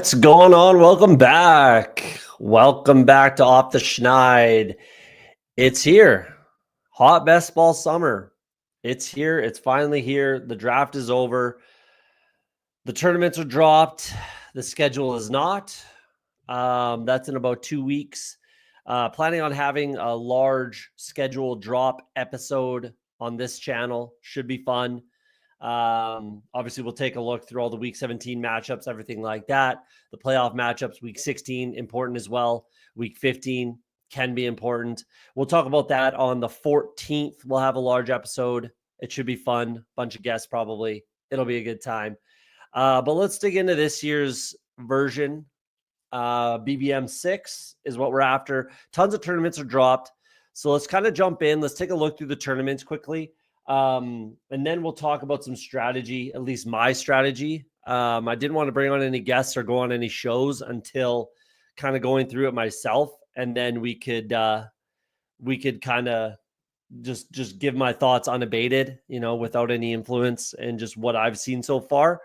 What's going on? Welcome back. Welcome back to Off the Schneid. It's here. Hot BestBall Summer. It's here. It's finally here. The draft is over. The tournaments are dropped. The schedule is not. That's in about 2 weeks. Planning on having a large schedule drop episode on this channel. Should be fun. Obviously, we'll take a look through all the week 17 matchups, everything like that. The playoff matchups, week 16, important as well. Week 15 can be important. We'll talk about that on the 14th. We'll have a large episode. It should be fun. Bunch of guests, probably. It'll be a good time. But let's dig into this year's version. BBM 6 is what we're after. Tons of tournaments are dropped. So let's kind of jump in. Let's take a look through the tournaments quickly. And then we'll talk about some strategy, at least my strategy. I didn't want to bring on any guests or go on any shows until kind of going through it myself. And then we could kind of just give my thoughts unabated, without any influence and just what I've seen so far.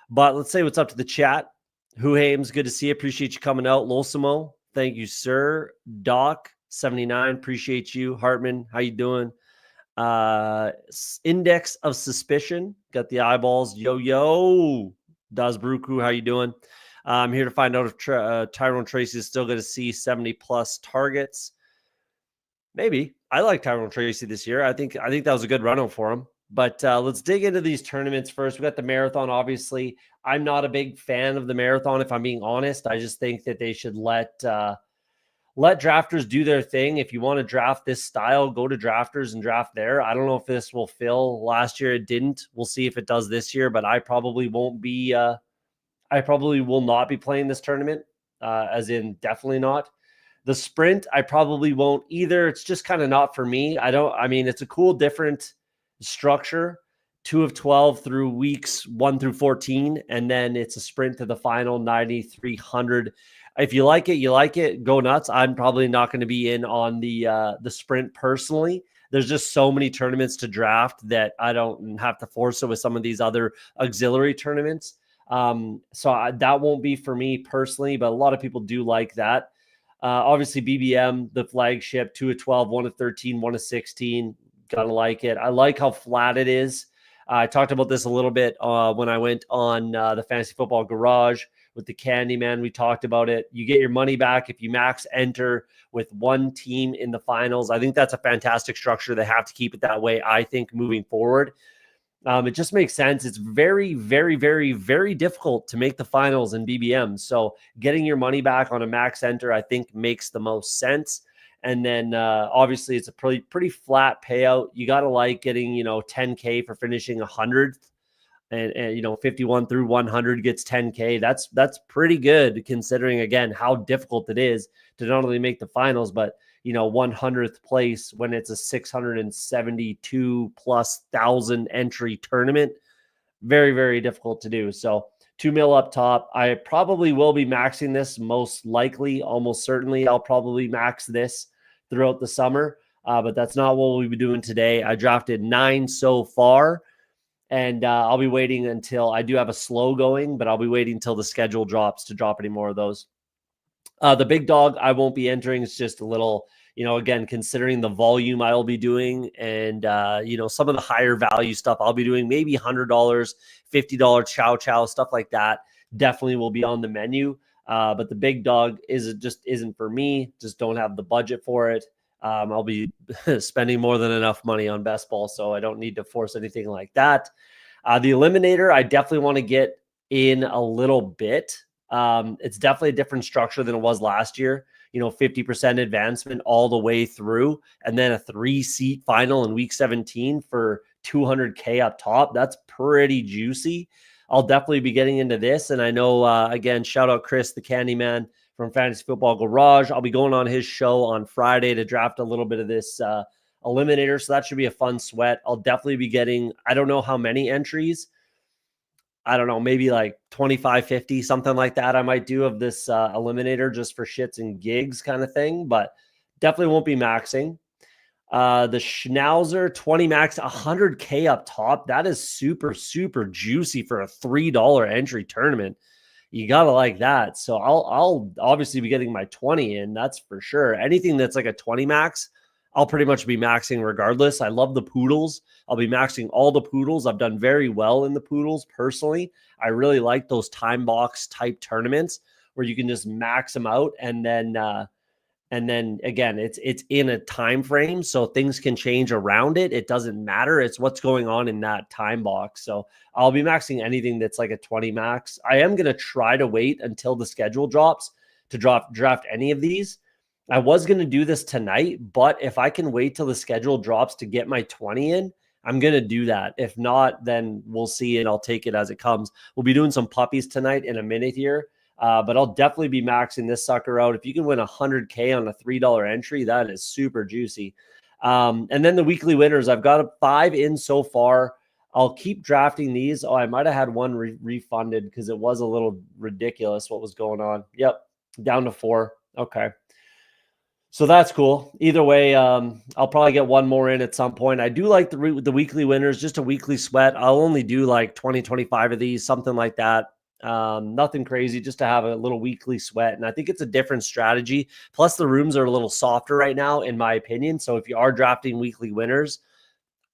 But let's say what's up to the chat. Huhames, good to see you. Appreciate you coming out. Losimo, thank you, sir. Doc 79, appreciate you. Hartman, how you doing? Index of Suspicion, got the eyeballs. Yo, Dazbruku, how you doing? I'm here to find out if Tyrone Tracy is still going to see 70 plus targets. Maybe. I like Tyrone Tracy this year. I think that was a good run out for him. But let's dig into these tournaments first. We got the marathon, obviously. I'm not a big fan of the marathon, if I'm being honest. I just think that they should let drafters do their thing. If you want to draft this style, go to drafters and draft there. I don't know if this will fill. Last year it didn't. We'll see if it does this year, but I probably won't be. I probably will not be playing this tournament, as in definitely not. The sprint, I probably won't either. It's just kind of not for me. It's a cool, different structure. 2 of 12 through weeks 1 through 14, and then it's a sprint to the final 9,300. If you like it, you like it. Go nuts. I'm probably not going to be in on the sprint personally. There's just so many tournaments to draft that I don't have to force it with some of these other auxiliary tournaments. That won't be for me personally, but a lot of people do like that. Obviously, BBM, the flagship, 2 of 12, 1 of 13, 1 of 16. Gotta like it. I like how flat it is. I talked about this a little bit when I went on the Fantasy Football Garage with the Candyman. We talked about it. You get your money back if you max enter with one team in the finals. I think that's a fantastic structure. They have to keep it that way, I think, moving forward. It just makes sense. It's very, very, very, very difficult to make the finals in BBM. So getting your money back on a max enter, I think, makes the most sense. And then obviously it's a pretty flat payout. You got to like getting, 10K for finishing 100th and 51 through 100 gets 10K. That's pretty good considering, again, how difficult it is to not only make the finals, but 100th place when it's a 672 plus thousand entry tournament. Very, very difficult to do. So 2 mil up top. I probably will be maxing this, most likely, almost certainly. I'll probably max this throughout the summer, but that's not what we'll be doing today. I drafted 9 so far, and I'll be waiting until I do have a slow going, but I'll be waiting until the schedule drops to drop any more of those. The big dog I won't be entering. It's just a little, again, considering the volume I'll be doing and, some of the higher value stuff I'll be doing, maybe $100, $50 chow, stuff like that definitely will be on the menu. But the big dog isn't for me. Just don't have the budget for it. I'll be spending more than enough money on best ball, so I don't need to force anything like that. The eliminator, I definitely want to get in a little bit. It's definitely a different structure than it was last year. 50% advancement all the way through, and then a 3-seat final in week 17 for 200K up top. That's pretty juicy. I'll definitely be getting into this. And I know, again, shout out Chris, the Candyman from Fantasy Football Garage. I'll be going on his show on Friday to draft a little bit of this eliminator. So that should be a fun sweat. I'll definitely be getting, I don't know how many entries. I don't know, maybe like 25, 50, something like that I might do of this eliminator just for shits and gigs kind of thing. But definitely won't be maxing. The Schnauzer 20 max, 100K up top. That is super, super juicy for a $3 entry tournament. You gotta like that. So I'll obviously be getting my 20 in, that's for sure. Anything that's like a 20 max, I'll pretty much be maxing regardless. I love the poodles. I'll be maxing all the poodles. I've done very well in the poodles personally. I really like those time box type tournaments where you can just max them out, and then again, it's in a time frame, so things can change around it. It doesn't matter. It's what's going on in that time box. So I'll be maxing anything that's like a 20 max. I am going to try to wait until the schedule drops to draft any of these. I was going to do this tonight, but if I can wait till the schedule drops to get my 20 in, I'm going to do that. If not, then we'll see, and I'll take it as it comes. We'll be doing some puppies tonight in a minute here. But I'll definitely be maxing this sucker out. If you can win 100K on a $3 entry, that is super juicy. And then the weekly winners, I've got 5 in so far. I'll keep drafting these. Oh, I might have had one refunded because it was a little ridiculous what was going on. Yep, down to 4. Okay. So that's cool. Either way, I'll probably get one more in at some point. I do like the weekly winners, just a weekly sweat. I'll only do like 20, 25 of these, something like that. Nothing crazy, just to have a little weekly sweat. And I think it's a different strategy. Plus the rooms are a little softer right now, in my opinion. So if you are drafting weekly winners,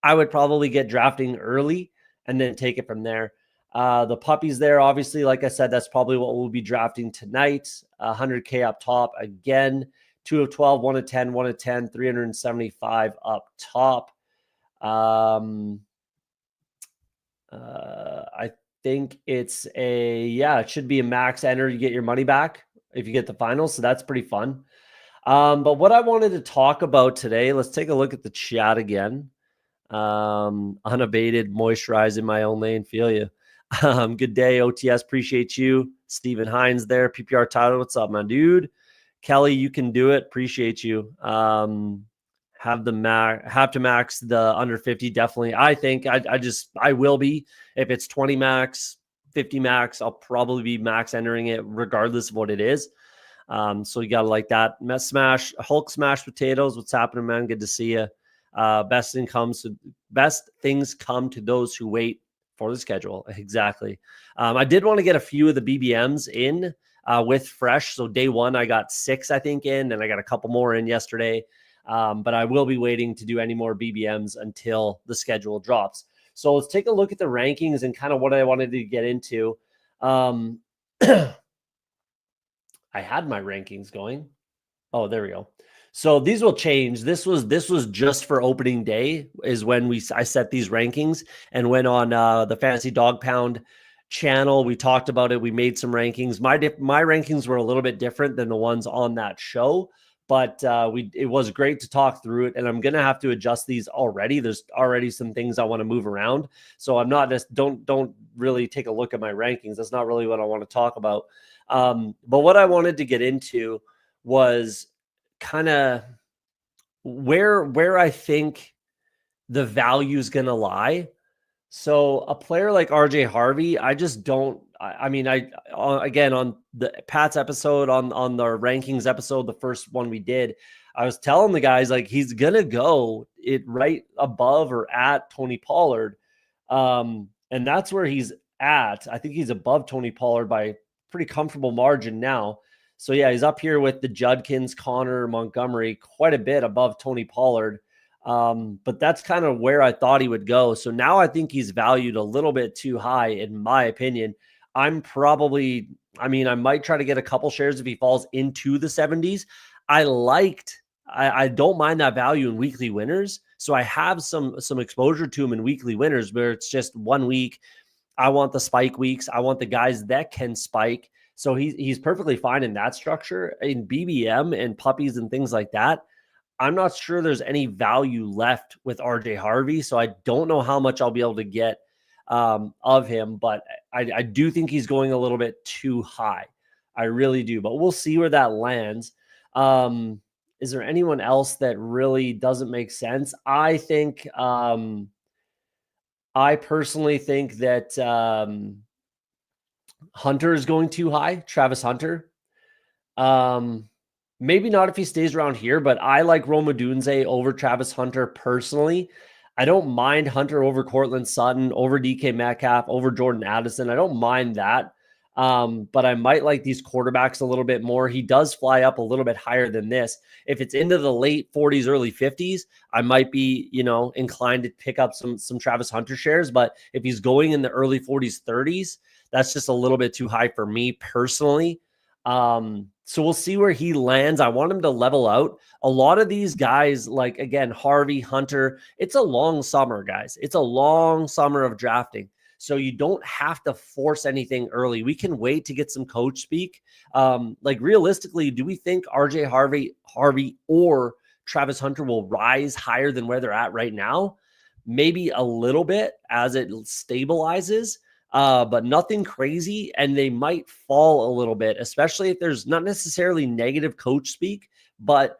I would probably get drafting early and then take it from there. The puppies there, obviously, like I said, that's probably what we'll be drafting tonight. 100K up top again, 2 of 12, 1 of 10, 1 of 10, 375 up top. I think it's it should be a max enter. You get your money back if you get the finals. So that's pretty fun. But what I wanted to talk about today, let's take a look at the chat again. Unabated, moisturizing my own lane. Feel you. Good day, OTS. Appreciate you. Stephen Hines there. PPR title. What's up, my dude? Kelly, you can do it. Appreciate you. Have to max the under 50. Definitely. I think I will be. If it's 20 max, 50 max, I'll probably be max entering it regardless of what it is. So you got to like that. Hulk smash potatoes. What's happening, man? Good to see you. Best things come to those who wait for the schedule. Exactly. I did want to get a few of the BBMs in with fresh. So day one, I got 6, I think, in, and I got a couple more in yesterday. But I will be waiting to do any more BBMs until the schedule drops. So let's take a look at the rankings and kind of what I wanted to get into. I had my rankings going. Oh, there we go. So these will change. This was just for opening day is when I set these rankings and went on the Fantasy Dog Pound channel. We talked about it. We made some rankings. My rankings were a little bit different than the ones on that show, but it was great to talk through it. And I'm gonna have to adjust these already. There's already some things I want to move around, so I'm not just don't really take a look at my rankings. That's not really what I want to talk about. But what I wanted to get into was kind of where I think the value is going to lie. So a player like RJ Harvey, I just don't, again, on the Pat's episode, on the rankings episode, the first one we did, I was telling the guys, like, he's going to go it right above or at Tony Pollard. And that's where he's at. I think he's above Tony Pollard by a pretty comfortable margin now. So yeah, he's up here with the Judkins, Connor, Montgomery, quite a bit above Tony Pollard. But that's kind of where I thought he would go. So now I think he's valued a little bit too high, in my opinion. I might try to get a couple shares if he falls into the 70s. I don't mind that value in weekly winners. So I have some exposure to him in weekly winners where it's just 1 week. I want the spike weeks. I want the guys that can spike. So he's perfectly fine in that structure. In BBM and puppies and things like that, I'm not sure there's any value left with RJ Harvey. So I don't know how much I'll be able to get of him, but I do think he's going a little bit too high. I really do, but we'll see where that lands. Is there anyone else that really doesn't make sense? I think, I personally think that Hunter is going too high, Travis Hunter. Maybe not if he stays around here, but I like Rome Odunze over Travis Hunter personally. I don't mind Hunter over Cortland Sutton, over DK Metcalf, over Jordan Addison. I don't mind that. But I might like these quarterbacks a little bit more. He does fly up a little bit higher than this. If it's into the late 40s, early 50s, I might be, inclined to pick up some Travis Hunter shares. But if he's going in the early 40s, 30s, that's just a little bit too high for me personally. So we'll see where he lands. I want him to level out. A lot of these guys, like again, Harvey, Hunter, it's a long summer, guys. It's a long summer of drafting. So you don't have to force anything early. We can wait to get some coach speak. Like realistically, do we think RJ Harvey or Travis Hunter will rise higher than where they're at right now? Maybe a little bit as it stabilizes, but nothing crazy. And they might fall a little bit, especially if there's not necessarily negative coach speak, but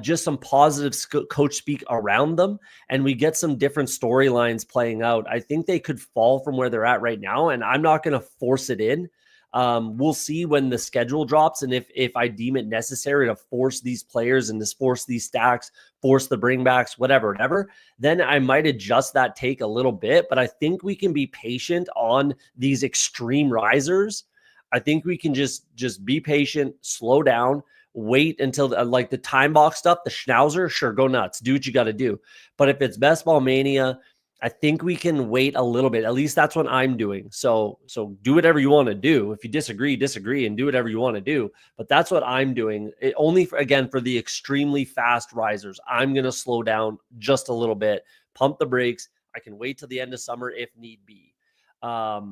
just some positive coach speak around them, and we get some different storylines playing out. I think they could fall from where they're at right now, and I'm not going to force it in. We'll see when the schedule drops, and if I deem it necessary to force these players and to force these stacks, force the bringbacks, whatever, then I might adjust that take a little bit. But I think we can be patient on these extreme risers. I think we can just be patient, slow down, wait until like the time box stuff, the schnauzer, sure, go nuts, do what you got to do. But if it's Best Ball Mania, I think we can wait a little bit. At least that's what I'm doing. So do whatever you want to do. If you disagree, and do whatever you want to do. But that's what I'm doing. Only for the extremely fast risers, I'm going to slow down just a little bit, pump the brakes. I can wait till the end of summer if need be. But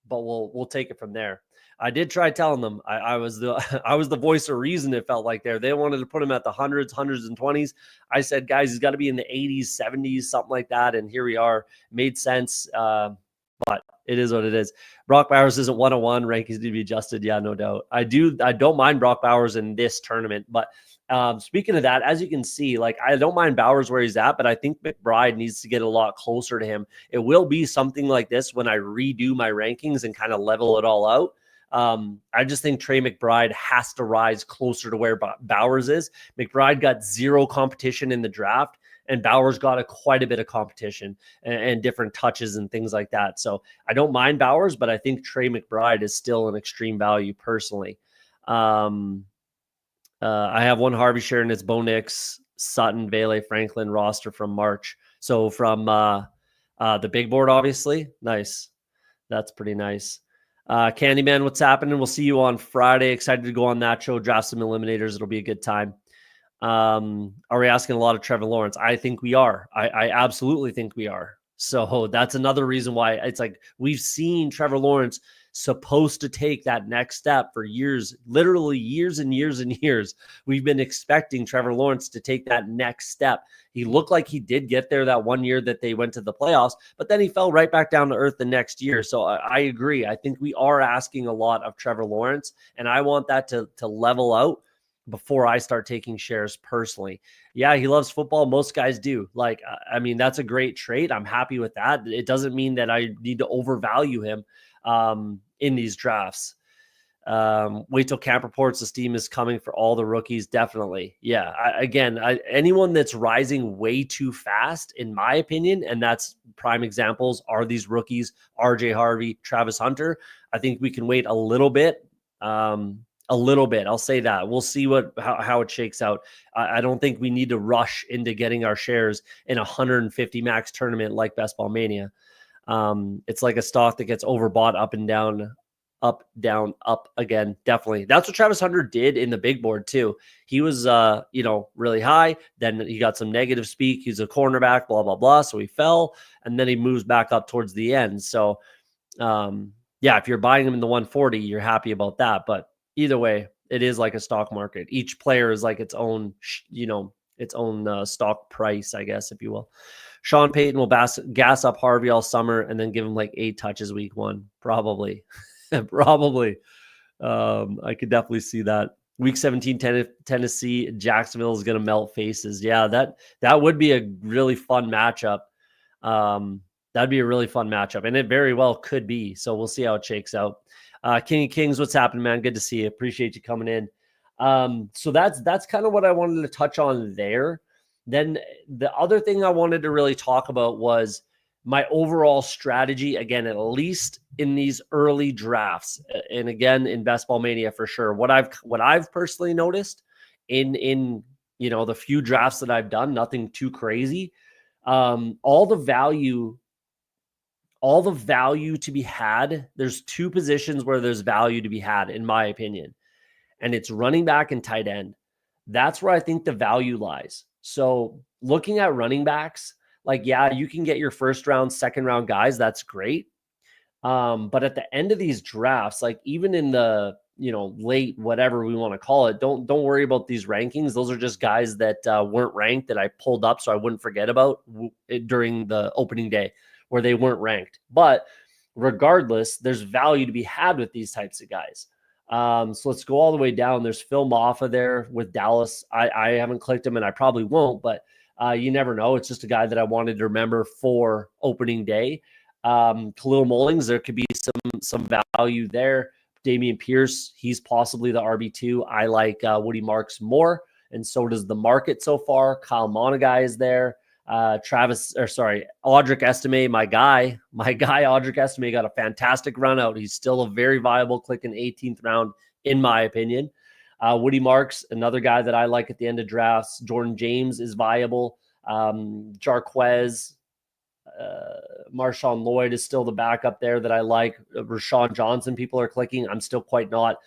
we'll take it from there. I did try telling them I was the voice of reason. It felt like they wanted to put him at the hundreds and 20s. I said, guys, he's got to be in the 80s, 70s, something like that. And here we are. Made sense. But it is what it is. Brock Bowers isn't 101. Rankings need to be adjusted. Yeah, no doubt. I don't mind Brock Bowers in this tournament. But speaking of that, as you can see, like I don't mind Bowers where he's at, but I think McBride needs to get a lot closer to him. It will be something like this when I redo my rankings and kind of level it all out. I just think Trey McBride has to rise closer to where Bowers is. McBride got zero competition in the draft, and Bowers got quite a bit of competition and different touches and things like that. So I don't mind Bowers, but I think Trey McBride is still an extreme value personally. I have one Harvey share, and it's Bo Nix, Sutton, Vele, Franklin roster from March. So from the big board, obviously. Nice. That's pretty nice. Candyman, what's happening? We'll see you on Friday. Excited to go on that show, draft some eliminators. It'll be a good time. Are we asking a lot of Trevor Lawrence? I think we are. I absolutely think we are. So that's another reason why it's like we've seen Trevor Lawrence supposed to take that next step for years, literally years and years and years. We've been expecting Trevor Lawrence to take that next step. He looked like he did get there that one year that they went to the playoffs, but then he fell right back down to earth the next year. So I agree. I think we are asking a lot of Trevor Lawrence, and I want that to level out before I start taking shares personally. Yeah, he loves football. Most guys do. Like, I mean, that's a great trait. I'm happy with that. It doesn't mean that I need to overvalue him in these drafts. Wait till camp reports. The steam is coming for all the rookies. Definitely. Yeah. Anyone that's rising way too fast, in my opinion, and that's prime examples are these rookies, RJ Harvey, Travis Hunter. I think we can wait a little bit. I'll say that. We'll see how it shakes out. I don't think we need to rush into getting our shares in a 150 max tournament like Best Ball Mania. It's like a stock that gets overbought up and down, up, down, up again. Definitely. That's what Travis Hunter did in the big board too. He was, really high. Then he got some negative speak. He's a cornerback, blah, blah, blah. So he fell, and then he moves back up towards the end. So, if you're buying him in the 140, you're happy about that. But either way, it is like a stock market. Each player is like its own, stock price, I guess, if you will. Sean Payton will gas up Harvey all summer and then give him like 8 touches week 1. Probably. Probably. I could definitely see that. Week 17, Tennessee, Jacksonville is going to melt faces. Yeah, that would be a really fun matchup. That'd be a really fun matchup, and it very well could be. So we'll see how it shakes out. King of Kings, what's happening, man? Good to see you. Appreciate you coming in. So that's kind of what I wanted to touch on there. Then the other thing I wanted to really talk about was my overall strategy, again, at least in these early drafts, and again in Best Ball Mania for sure, what I've personally noticed in the few drafts that I've done, nothing too crazy. All the value to be had, there's two positions where there's value to be had, in my opinion, and it's running back and tight end. That's where I think the value lies. So looking at running backs, like, yeah, you can get your first round, second round guys. That's great. But at the end of these drafts, like even in the, late, whatever we want to call it, don't worry about these rankings. Those are just guys that weren't ranked that I pulled up so I wouldn't forget about during the opening day where they weren't ranked. But regardless, there's value to be had with these types of guys. So let's go all the way down. There's Phil Maffa there with Dallas. I haven't clicked him and I probably won't, but you never know. It's just a guy that I wanted to remember for opening day. Khalil Mullings, there could be some value there. Dameon Pierce, he's possibly the RB2. I like Woody Marks more, and so does the market so far. Kyle Monagai is there. Audric Estime, my guy Audric Estime got a fantastic run out. He's still a very viable click in 18th round, in my opinion. Woody Marks, another guy that I like at the end of drafts. Jordan James is viable. Jarquez, Marshawn Lloyd is still the backup there that I like. Rashawn Johnson, people are clicking. I'm still quite not.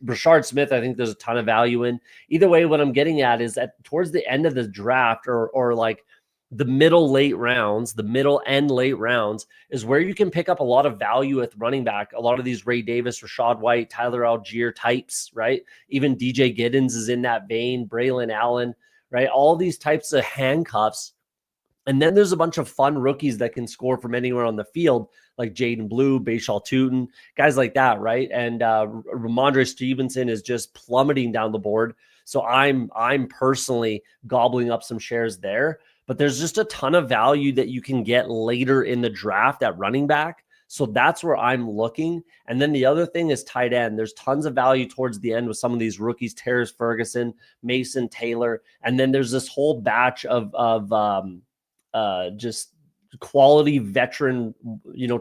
Rashard Smith, I think there's a ton of value in. Either way, what I'm getting at is that towards the end of the draft or like the middle and late rounds is where you can pick up a lot of value with running back. A lot of these Ray Davis, Rashad White, Tyler Algier types, right? Even DJ Giddens is in that vein, Braylon Allen, right? All these types of handcuffs. And then there's a bunch of fun rookies that can score from anywhere on the field, like Jaden Blue, Bashal Tootin, guys like that, right? And Ramondre Stevenson is just plummeting down the board. So I'm personally gobbling up some shares there. But there's just a ton of value that you can get later in the draft at running back. So that's where I'm looking. And then the other thing is tight end. There's tons of value towards the end with some of these rookies, Terrace Ferguson, Mason Taylor. And then there's this whole batch of just quality veteran,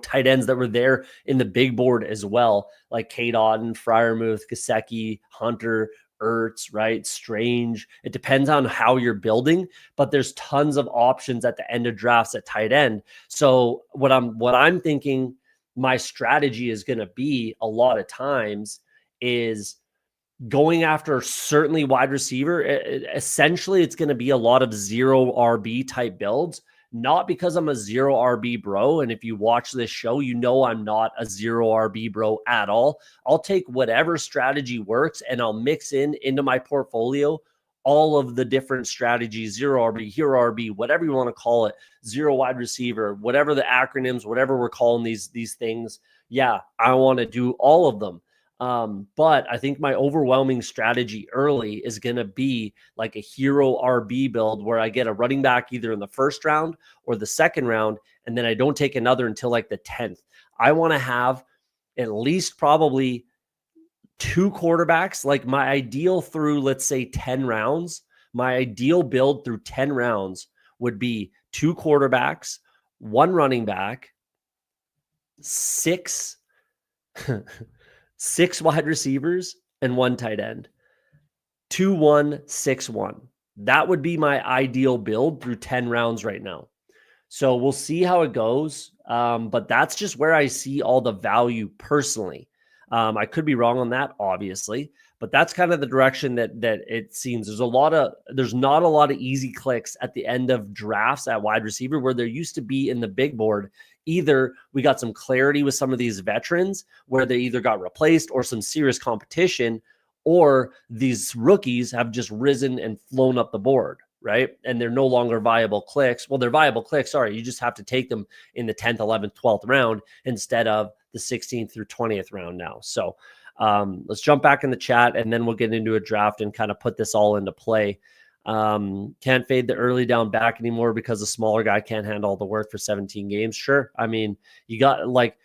tight ends that were there in the big board as well, like Cade Otton, Freiermuth, Gesicki, Hunter, Ertz, right? Strange. It depends on how you're building, but there's tons of options at the end of drafts at tight end. So what I'm thinking my strategy is going to be a lot of times is going after certainly wide receiver. Essentially, it's going to be a lot of zero RB type builds. Not because I'm a zero RB bro. And if you watch this show, I'm not a zero RB bro at all. I'll take whatever strategy works and I'll mix into my portfolio all of the different strategies, zero RB, hero RB, whatever you want to call it, zero wide receiver, whatever the acronyms, whatever we're calling these things. Yeah, I want to do all of them. But I think my overwhelming strategy early is going to be like a hero RB build where I get a running back either in the first round or the second round, and then I don't take another until like the 10th. I want to have at least probably 2 quarterbacks. Like my ideal through, let's say 10 rounds, my ideal build through 10 rounds would be 2 quarterbacks, 1 running back, 6 wide receivers, and 1 tight end. 2-1, 6-1. That would be my ideal build through 10 rounds right now. So we'll see how it goes. But that's just where I see all the value personally. I could be wrong on that, obviously, but that's kind of the direction that it seems. There's not a lot of easy clicks at the end of drafts at wide receiver where there used to be in the big board. Either we got some clarity with some of these veterans where they either got replaced or some serious competition, or these rookies have just risen and flown up the board, right? And they're no longer viable clicks. Well, they're viable clicks. Sorry, you just have to take them in the 10th, 11th, 12th round instead of the 16th through 20th round now. So let's jump back in the chat and then we'll get into a draft and kind of put this all into play. Can't fade the early down back anymore because the smaller guy can't handle all the work for 17 games. Sure. I mean, you got like,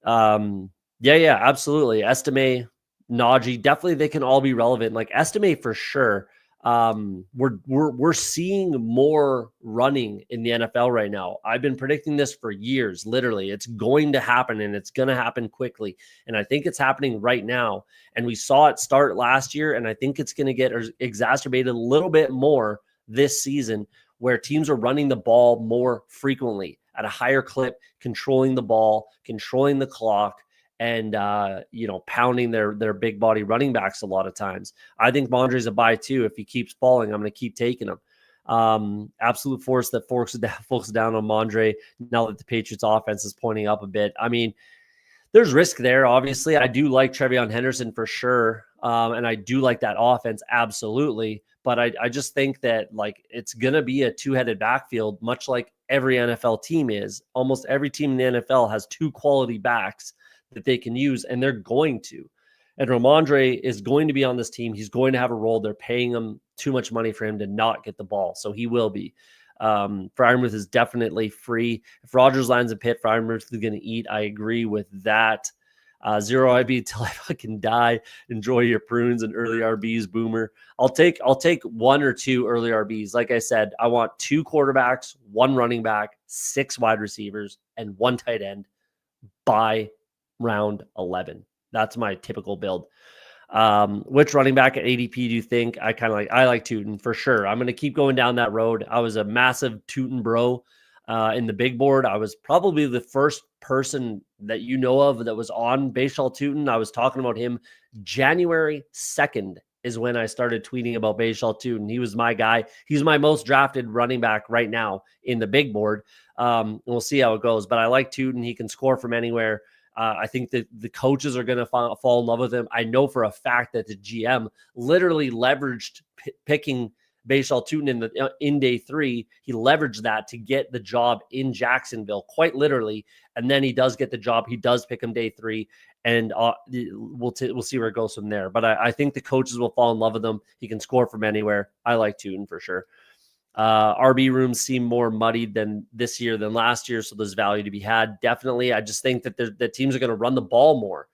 absolutely. Estime, Najee, definitely they can all be relevant. Like Estime for sure. We're seeing more running in the NFL right now. I've been predicting this for years. Literally, it's going to happen, and it's going to happen quickly. And I think it's happening right now. And we saw it start last year, and I think it's going to get exacerbated a little bit more this season, where teams are running the ball more frequently at a higher clip, controlling the ball, controlling the clock, and pounding their big body running backs a lot of times. I think Mondre's a buy too. If he keeps falling, I'm going to keep taking him. Absolute force that forks down on Mondre now that the Patriots offense is pointing up a bit. I mean, there's risk there. Obviously, I do like Trevion Henderson for sure. And I do like that offense. Absolutely. But I just think that like it's going to be a two-headed backfield, much like every NFL team is. Almost every team in the NFL has two quality backs that they can use, and they're going to. And Ramondre is going to be on this team. He's going to have a role. They're paying him too much money for him to not get the ball, so he will be. Freiermuth is definitely free. If Rodgers lands a pit, Freiermuth is going to eat. I agree with that. Zero IB till I fucking die. Enjoy your prunes and early RBs, Boomer. I'll take one or two early RBs. Like I said, I want 2 quarterbacks, 1 running back, 6 wide receivers, and 1 tight end by round 11. That's my typical build. Which running back at ADP do you think? I like Tootin for sure. I'm going to keep going down that road. I was a massive Tootin bro in the big board. I was probably the first person that you know of that was on Bashal Tootin. I was talking about him January 2nd is when I started tweeting about Bashal Tootin. He was my guy. He's my most drafted running back right now in the big board. We'll see how it goes, but I like Tootin. He can score from anywhere. I think that the coaches are going to fall in love with him. I know for a fact that the GM literally leveraged picking Bashal Tootin in day 3. He leveraged that to get the job in Jacksonville, quite literally. And then he does get the job. He does pick him day 3, and we'll see where it goes from there. But I think the coaches will fall in love with him. He can score from anywhere. I like Tootin for sure. RB rooms seem more muddied than this year than last year, so there's value to be had. Definitely. I just think that the teams are going to run the ball more.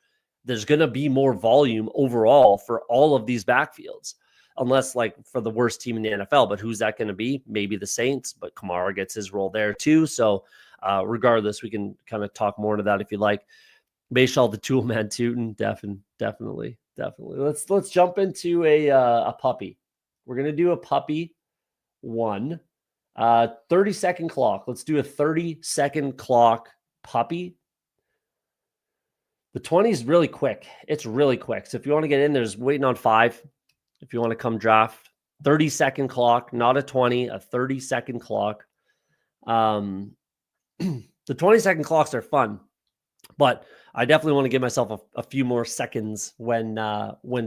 There's going to be more volume overall for all of these backfields, unless like for the worst team in the NFL. But who's that going to be? Maybe the Saints, but Kamara gets his role there too. So regardless, we can kind of talk more into that if you like. Bashal, the tool man, Tootin, definitely. Let's jump into a puppy. We're going to do a puppy 1. 30-second clock. Let's do a 30-second clock puppy. The 20 is really quick. It's really quick. So if you want to get in, there's waiting on 5. If you want to come draft, 30-second clock, not a 20, a 30-second clock. The 20-second clocks are fun, but I definitely want to give myself a few more seconds when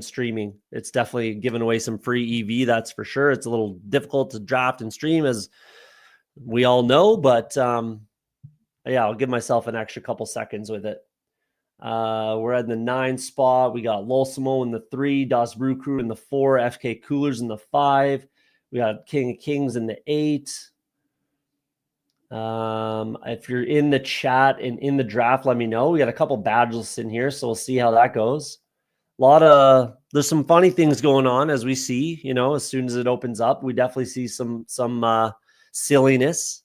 streaming. It's definitely giving away some free EV, that's for sure. It's a little difficult to draft and stream, as we all know, but yeah, I'll give myself an extra couple seconds with it. We're at the 9 spot. We got Lolsimo in the 3, Das Bruku in the 4, FK Coolers in the 5. We got King of Kings in the 8. If you're in the chat and in the draft, let me know. We got a couple badges in here, so we'll see how that goes. There's some funny things going on as we see, as soon as it opens up. We definitely see some silliness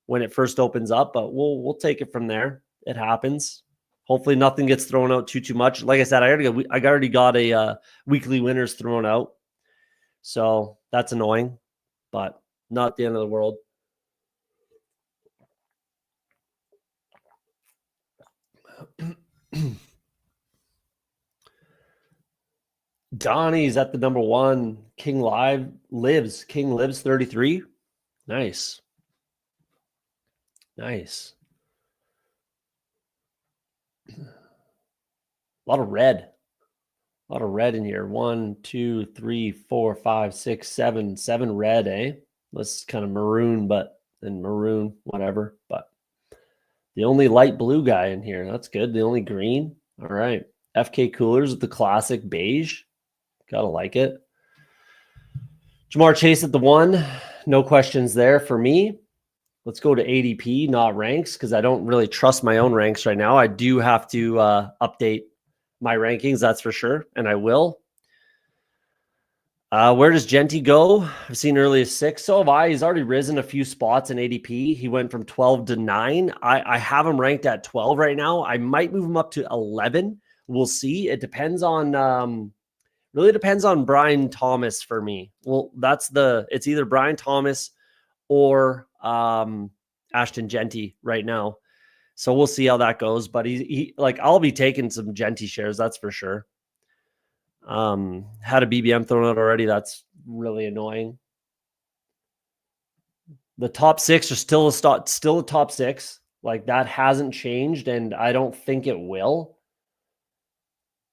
when it first opens up, but we'll take it from there. It happens. Hopefully nothing gets thrown out too much. Like I said, I already got a weekly winners thrown out. So that's annoying, but not the end of the world. Donnie's at the number 1. King lives 33. Nice. A lot of red in here. 1, 2, 3, 4, 5, 6, 7 red, eh? Let's kind of maroon, whatever. But the only light blue guy in here. That's good. The only green. All right. FK Coolers with the classic beige. Gotta like it. Jamar Chase at the 1. No questions there for me. Let's go to ADP, not ranks, because I don't really trust my own ranks right now. I do have to update my rankings, that's for sure, and I will. Where does Genty go? I've seen early as 6. So have I. He's already risen a few spots in ADP. He went from 12 to 9. I have him ranked at 12 right now. I might move him up to 11. We'll see. It depends on really depends on Brian Thomas for me. Well, it's either Brian Thomas or Ashton Genty right now. So we'll see how that goes. But he like I'll be taking some Genty shares, that's for sure. Had a BBM thrown out already. That's really annoying. The top 6 are still a top 6. Like that hasn't changed, and I don't think it will.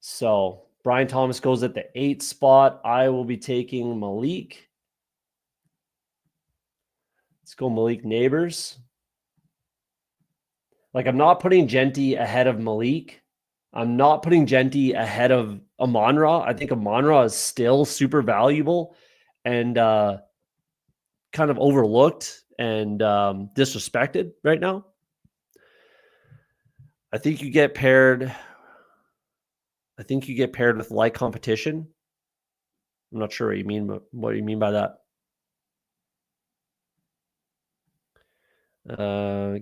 So Brian Thomas goes at the 8 spot. I will be taking Malik. Let's go Malik Neighbors. Like I'm not putting Genty ahead of Malik. I'm not putting Genty ahead of Amon-Ra. I think Amon-Ra is still super valuable and kind of overlooked and disrespected right now. I think you get paired with light competition. I'm not sure what you mean, but what do you mean by that?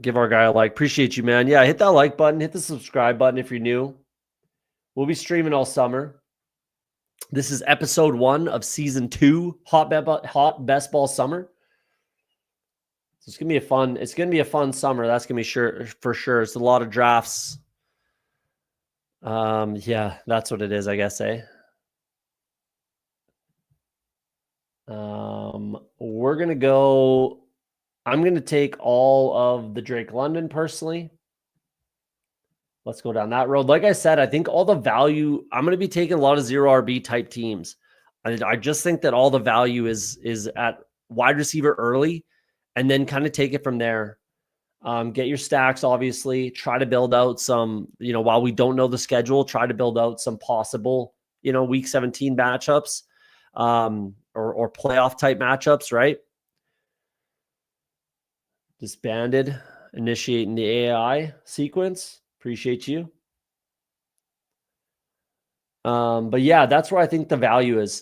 Give our guy a like. Appreciate you, man. Yeah, hit that like button. Hit the subscribe button if you're new. We'll be streaming all summer. This is episode 1 of season 2, Hot BestBall Summer. So it's gonna be a fun summer. That's gonna be for sure. It's a lot of drafts. Yeah, that's what it is, I guess, eh? We're gonna go. I'm gonna take all of the Drake London personally. Let's go down that road. Like I said, I think all the value, I'm going to be taking a lot of 0 RB type teams. I just think that all the value is at wide receiver early and then kind of take it from there. Get your stacks, obviously. Try to build out some, while we don't know the schedule, try to build out some possible, week 17 matchups or playoff type matchups, right? Disbanded, initiating the AI sequence. Appreciate you. But yeah, that's where I think the value is.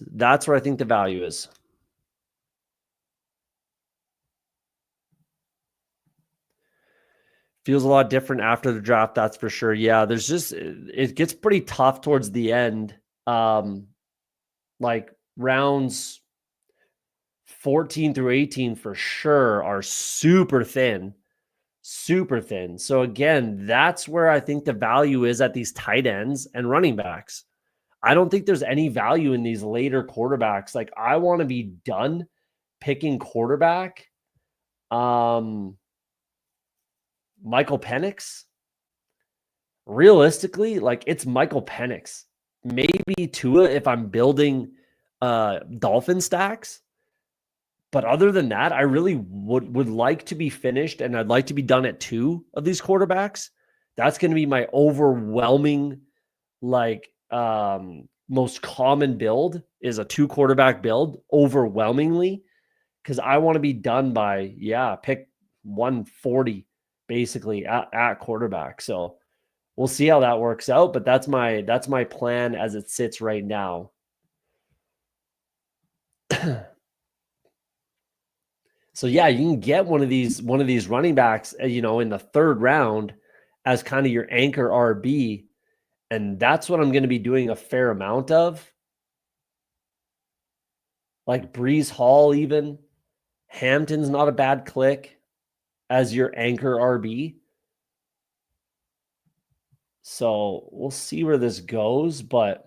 Feels a lot different after the draft, that's for sure. Yeah, it gets pretty tough towards the end. Like rounds 14 through 18 for sure are super thin. So again, that's where I think the value is at these tight ends and running backs. I don't think there's any value in these later quarterbacks. Like I want to be done picking quarterback. Michael Penix. Realistically, like it's Michael Penix. Maybe Tua if I'm building Dolphin stacks. But other than that, I really would like to be finished, and I'd like to be done at 2 of these quarterbacks. That's going to be my overwhelming, most common build is a 2 quarterback build overwhelmingly, because I want to be done by pick 140 basically at quarterback. So we'll see how that works out, but that's my plan as it sits right now. So yeah, you can get one of these running backs, in the 3rd round as kind of your anchor RB, and that's what I'm going to be doing a fair amount of. Like Breece Hall, even Hampton's not a bad click as your anchor RB. So we'll see where this goes, but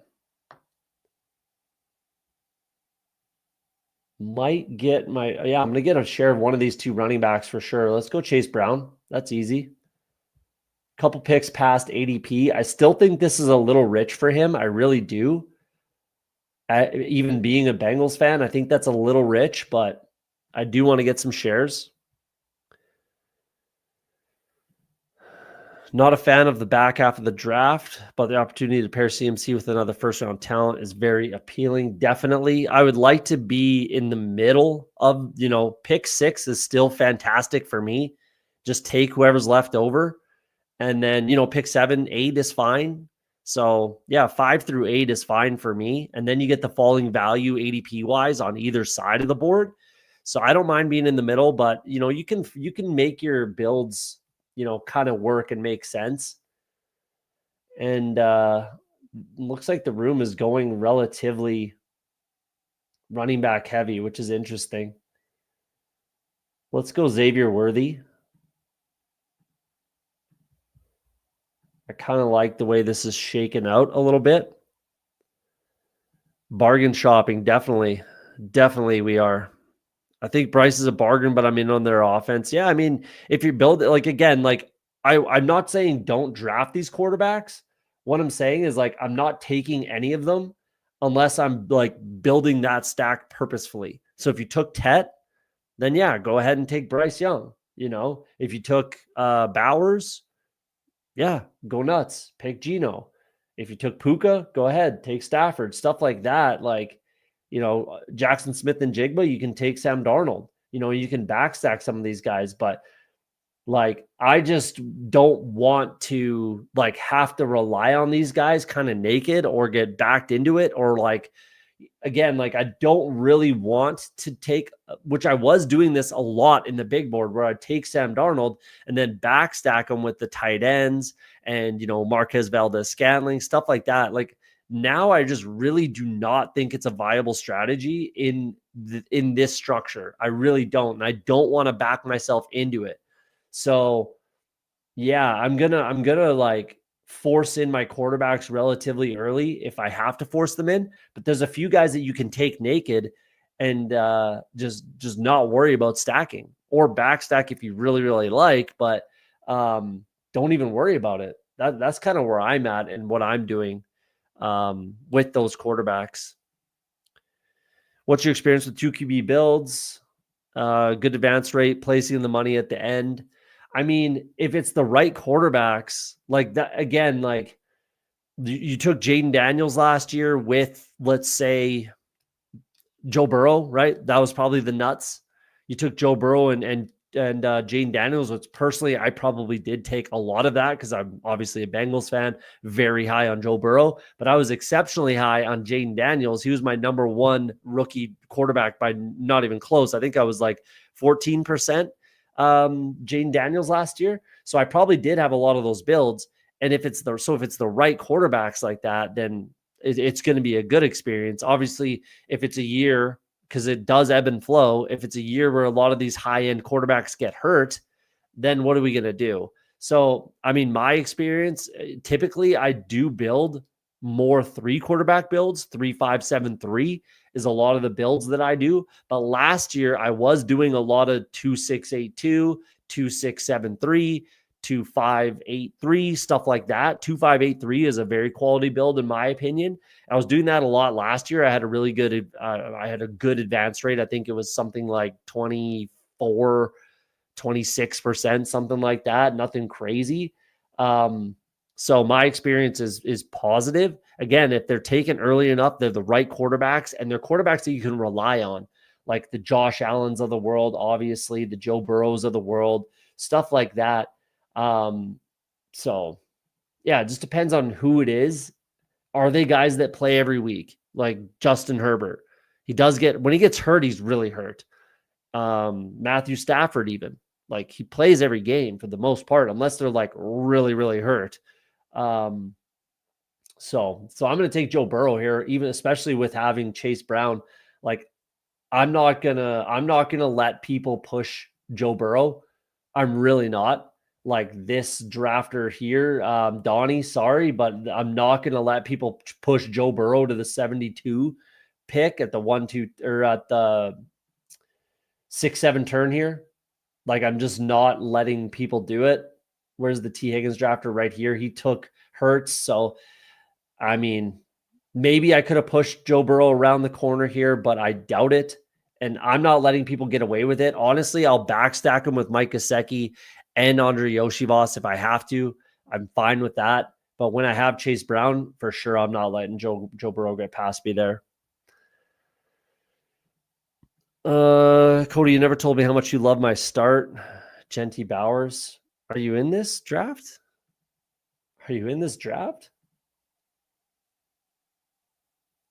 might get I'm going to get a share of one of these 2 running backs for sure. Let's go Chase Brown. That's easy. Couple picks past ADP. I still think this is a little rich for him. I really do. Even being a Bengals fan, I think that's a little rich, but I do want to get some shares. Not a fan of the back half of the draft, but the opportunity to pair CMC with another first-round talent is very appealing. Definitely. I would like to be in the middle of, pick 6 is still fantastic for me. Just take whoever's left over. And then, pick 7, 8 is fine. So yeah, 5 through 8 is fine for me. And then you get the falling value ADP wise on either side of the board. So I don't mind being in the middle, but you can make your builds, kind of work and make sense. And looks like the room is going relatively running back heavy, which is interesting. Let's go Xavier Worthy. I kind of like the way this is shaken out a little bit. Bargain shopping, definitely. Definitely we are. I think Bryce is a bargain, but I'm in on their offense. Yeah, I mean, if you build it, like again, like I'm not saying don't draft these quarterbacks. What I'm saying is like I'm not taking any of them unless I'm like building that stack purposefully. So if you took Tet, then yeah, go ahead and take Bryce Young. If you took Bowers, yeah, go nuts. Pick Geno. If you took Puka, go ahead, take Stafford. Stuff like that. Like, Jackson Smith and Jigba, you can take Sam Darnold. You can backstack some of these guys, but like I just don't want to like have to rely on these guys kind of naked or get backed into it, or like again, like I don't really want to take, which I was doing this a lot in the big board where I'd take Sam Darnold and then backstack him with the tight ends and, Marquez Valdez-Scantling, stuff like that. Like now I just really do not think it's a viable strategy in this structure. I really don't. And I don't want to back myself into it. So yeah, I'm gonna like force in my quarterbacks relatively early if I have to force them in. But there's a few guys that you can take naked and just not worry about stacking or backstack if you really really like, but don't even worry about it. That's kind of where I'm at and what I'm doing with those quarterbacks. What's your experience with 2 QB builds? Good advance rate, placing the money at the end. I mean, if it's the right quarterbacks, like that again, like you took Jaden Daniels last year with, let's say, Joe Burrow, right? That was probably the nuts. You took Joe Burrow and Jaden Daniels, which personally I probably did take a lot of that because I'm obviously a Bengals fan, very high on Joe Burrow, but I was exceptionally high on Jaden Daniels. He was my number one rookie quarterback by not even close. I think I was like 14% Jaden Daniels last year. So I probably did have a lot of those builds. And if it's the right quarterbacks like that, then it's going to be a good experience. Obviously, if it's a year, because it does ebb and flow, if it's a year where a lot of these high-end quarterbacks get hurt, then what are we going to do? So, I mean, my experience, typically I do build more 3 quarterback builds. 3-5-7-3 is a lot of the builds that I do. But last year I was doing a lot of 2-6-8-2, 2-6-7-3, 2-5-8-3, stuff like that. 2-5-8-3 is a very quality build in my opinion. I was doing that a lot last year. I had a really good advance rate. I think it was something like 24, 26%, something like that. Nothing crazy. So my experience is positive. Again, if they're taken early enough, they're the right quarterbacks, and they're quarterbacks that you can rely on, like the Josh Allens of the world, obviously the Joe Burrows of the world, stuff like that. So yeah, it just depends on who it is. Are they guys that play every week? Like Justin Herbert. When he gets hurt, he's really hurt. Matthew Stafford, even like he plays every game for the most part, unless they're like really, really hurt. So I'm going to take Joe Burrow here, even especially with having Chase Brown. Like I'm not gonna let people push Joe Burrow. I'm really not. Like this drafter here, Donnie, sorry, but I'm not gonna let people push Joe Burrow to the 72 pick at the 1-2 or at the 6-7 turn here. Like I'm just not letting people do it. Where's the T Higgins drafter right here? He took Hurts, so I mean, maybe I could have pushed Joe Burrow around the corner here, but I doubt it. And I'm not letting people get away with it. Honestly, I'll backstack him with Mike Gesicki and Andre Yoshivas if I have to. I'm fine with that. But when I have Chase Brown, for sure, I'm not letting Joe Burrow get past me there. Cody, you never told me how much you love my start. Genty Bowers. Are you in this draft?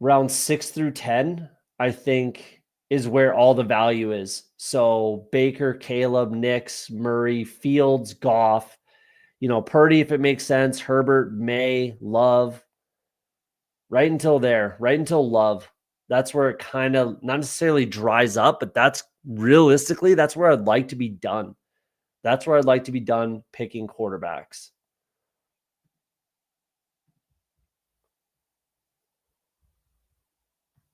round 6 through 10, I think, is where all the value is. So Baker, Caleb, Nix, Murray, Fields, Goff, Purdy, if it makes sense, Herbert, May, Love, right until there, right until Love. That's where it kind of not necessarily dries up, but that's realistically, that's where I'd like to be done. That's where I'd like to be done picking quarterbacks.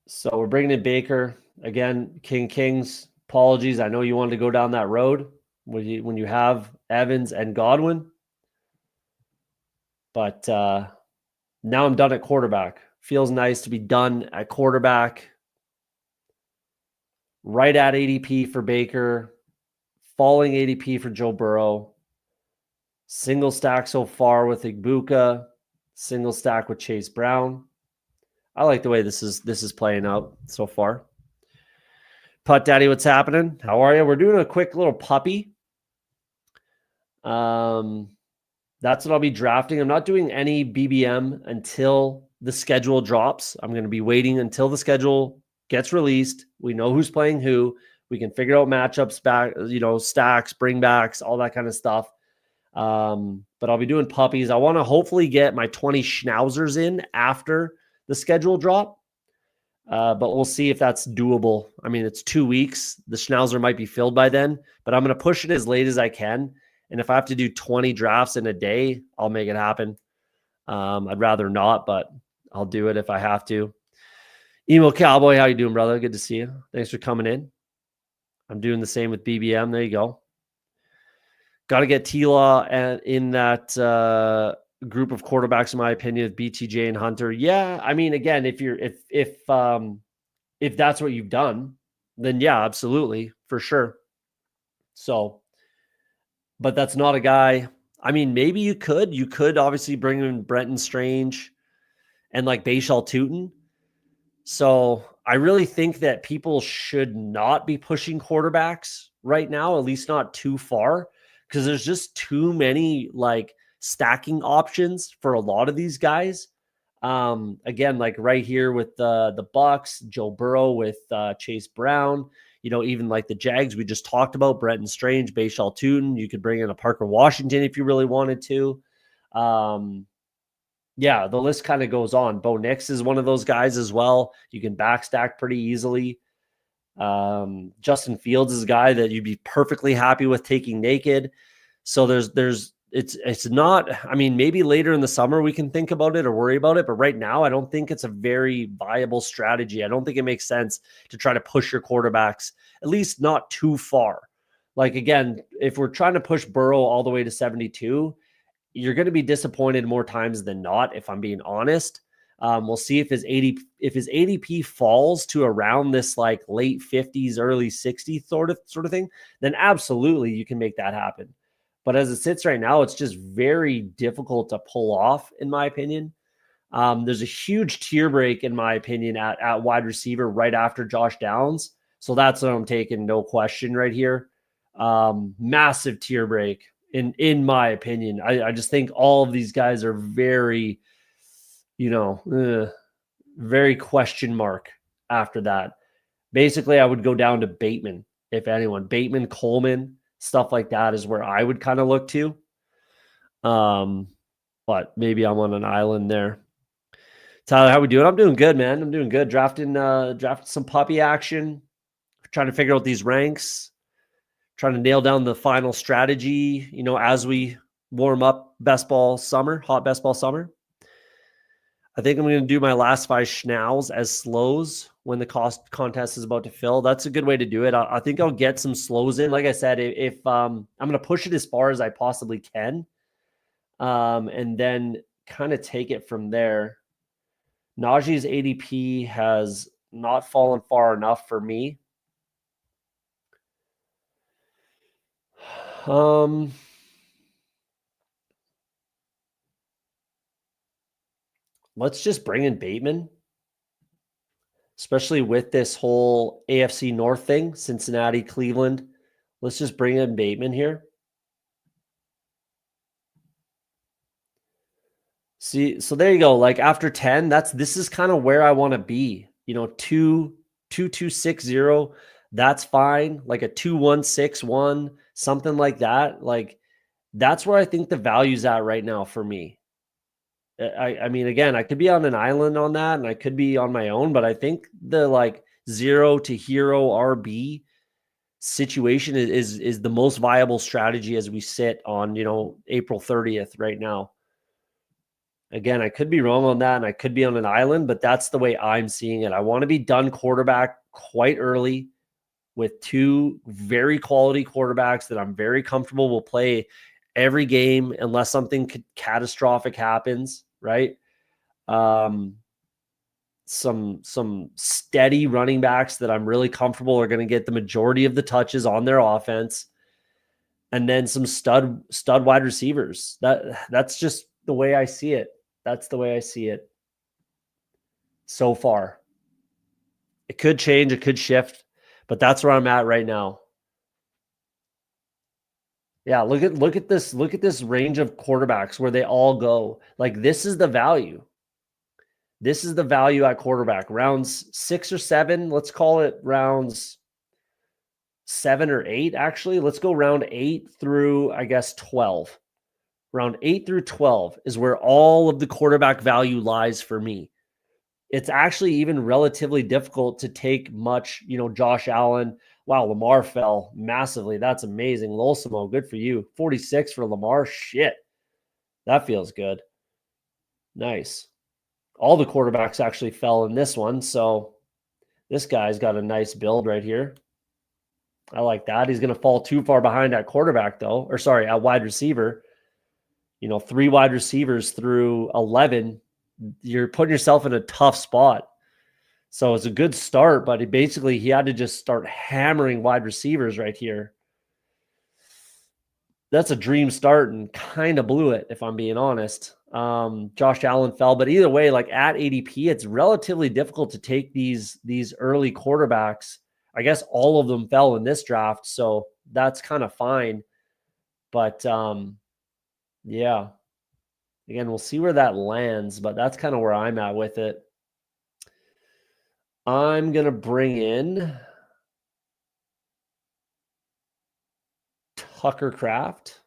So we're bringing in Baker. Again, Kings. Apologies. I know you wanted to go down that road when you have Evans and Godwin. But now I'm done at quarterback. Feels nice to be done at quarterback. Right at ADP for Baker. Falling ADP for Joe Burrow. Single stack so far with Igbuka. Single stack with Chase Brown. I like the way this is playing out so far. Putt Daddy, what's happening? How are you? We're doing a quick little puppy. That's what I'll be drafting. I'm not doing any BBM until the schedule drops. I'm going to be waiting until the schedule gets released. We know who's playing who. We can figure out matchups back, stacks, bringbacks, all that kind of stuff. But I'll be doing puppies. I want to hopefully get my 20 schnauzers in after the schedule drop. But we'll see if that's doable. I mean, it's 2 weeks. The schnauzer might be filled by then, but I'm going to push it as late as I can. And if I have to do 20 drafts in a day, I'll make it happen. I'd rather not, but I'll do it if I have to. Emo Cowboy, how you doing, brother? Good to see you. Thanks for coming in. I'm doing the same with BBM. There you go. Got to get T-Law in that group of quarterbacks, in my opinion, with BTJ and Hunter. Yeah, I mean, again, if that's what you've done, then yeah, absolutely, for sure. So, but that's not a guy. I mean, maybe you could obviously bring in Brenton Strange and like Bashal Tootin. So I really think that people should not be pushing quarterbacks right now, at least not too far, because there's just too many like stacking options for a lot of these guys. Again, like right here with the Bucks, Joe Burrow with Chase Brown, even like the Jags we just talked about, Brenton Strange, Bashal Tootin. You could bring in a Parker Washington if you really wanted to. Yeah, the list kind of goes on. Bo Nix is one of those guys as well. You can backstack pretty easily. Justin Fields is a guy that you'd be perfectly happy with taking naked. So it's not, I mean, maybe later in the summer we can think about it or worry about it, but right now I don't think it's a very viable strategy. I don't think it makes sense to try to push your quarterbacks, at least not too far. Like, again, if we're trying to push Burrow all the way to 72, you're going to be disappointed more times than not, if I'm being honest. We'll see if his ADP falls to around this like late 50s, early 60s sort of thing, then absolutely you can make that happen. But as it sits right now, it's just very difficult to pull off, in my opinion. There's a huge tier break, in my opinion, at wide receiver right after Josh Downs. So that's what I'm taking, no question, right here. Massive tier break. In my opinion, I just think all of these guys are very, very question mark after that. Basically, I would go down to Bateman, if anyone. Bateman, Coleman, stuff like that is where I would kind of look to. But maybe I'm on an island there. Tyler, how we doing? I'm doing good, man. I'm doing good. Drafting some puppy action. Trying to figure out these ranks. Trying to nail down the final strategy, as we warm up Best Ball Summer, Hot BestBall Summer. I think I'm going to do my last 5 schnauz as slows when the contest is about to fill. That's a good way to do it. I think I'll get some slows in. Like I said, if I'm going to push it as far as I possibly can, and then kind of take it from there. Najee's ADP has not fallen far enough for me. Let's just bring in Bateman, especially with this whole AFC North thing, Cincinnati, Cleveland. Let's just bring in Bateman here. See, so there you go. Like after 10, this is kind of where I want to be. 2-2-6-0. That's fine. Like a 2-1-6-1, something like that. Like that's where I think the value's at right now for me. I mean, again, I could be on an island on that and I could be on my own, but I think the like 0 to hero RB situation is the most viable strategy as we sit on, April 30th right now. Again, I could be wrong on that and I could be on an island, but that's the way I'm seeing it. I want to be done quarterback quite early with two very quality quarterbacks that I'm very comfortable will play every game unless something catastrophic happens, right? Some steady running backs that I'm really comfortable are going to get the majority of the touches on their offense, and then some stud wide receivers. That's just the way I see it. That's the way I see it so far. It could change, it could shift, but that's where I'm at right now. Yeah, look at this range of quarterbacks where they all go. Like this is the value. This is the value at quarterback. Rounds 6 or 7, let's call it rounds 7 or 8 actually. Let's go round 8 through I guess 12. Round 8 through 12 is where all of the quarterback value lies for me. It's actually even relatively difficult to take much, Josh Allen. Wow, Lamar fell massively. That's amazing. Lolsimo, good for you. 46 for Lamar. Shit. That feels good. Nice. All the quarterbacks actually fell in this one. So this guy's got a nice build right here. I like that. He's going to fall too far behind at quarterback, though. Or sorry, at wide receiver. 3 wide receivers through 11. You're putting yourself in a tough spot. So it's a good start, but he had to just start hammering wide receivers right here. That's a dream start and kind of blew it, if I'm being honest. Josh Allen fell, but either way, like at ADP, it's relatively difficult to take these early quarterbacks. I guess all of them fell in this draft, so that's kind of fine. But yeah. Again, we'll see where that lands, but that's kind of where I'm at with it. I'm going to bring in Tucker Kraft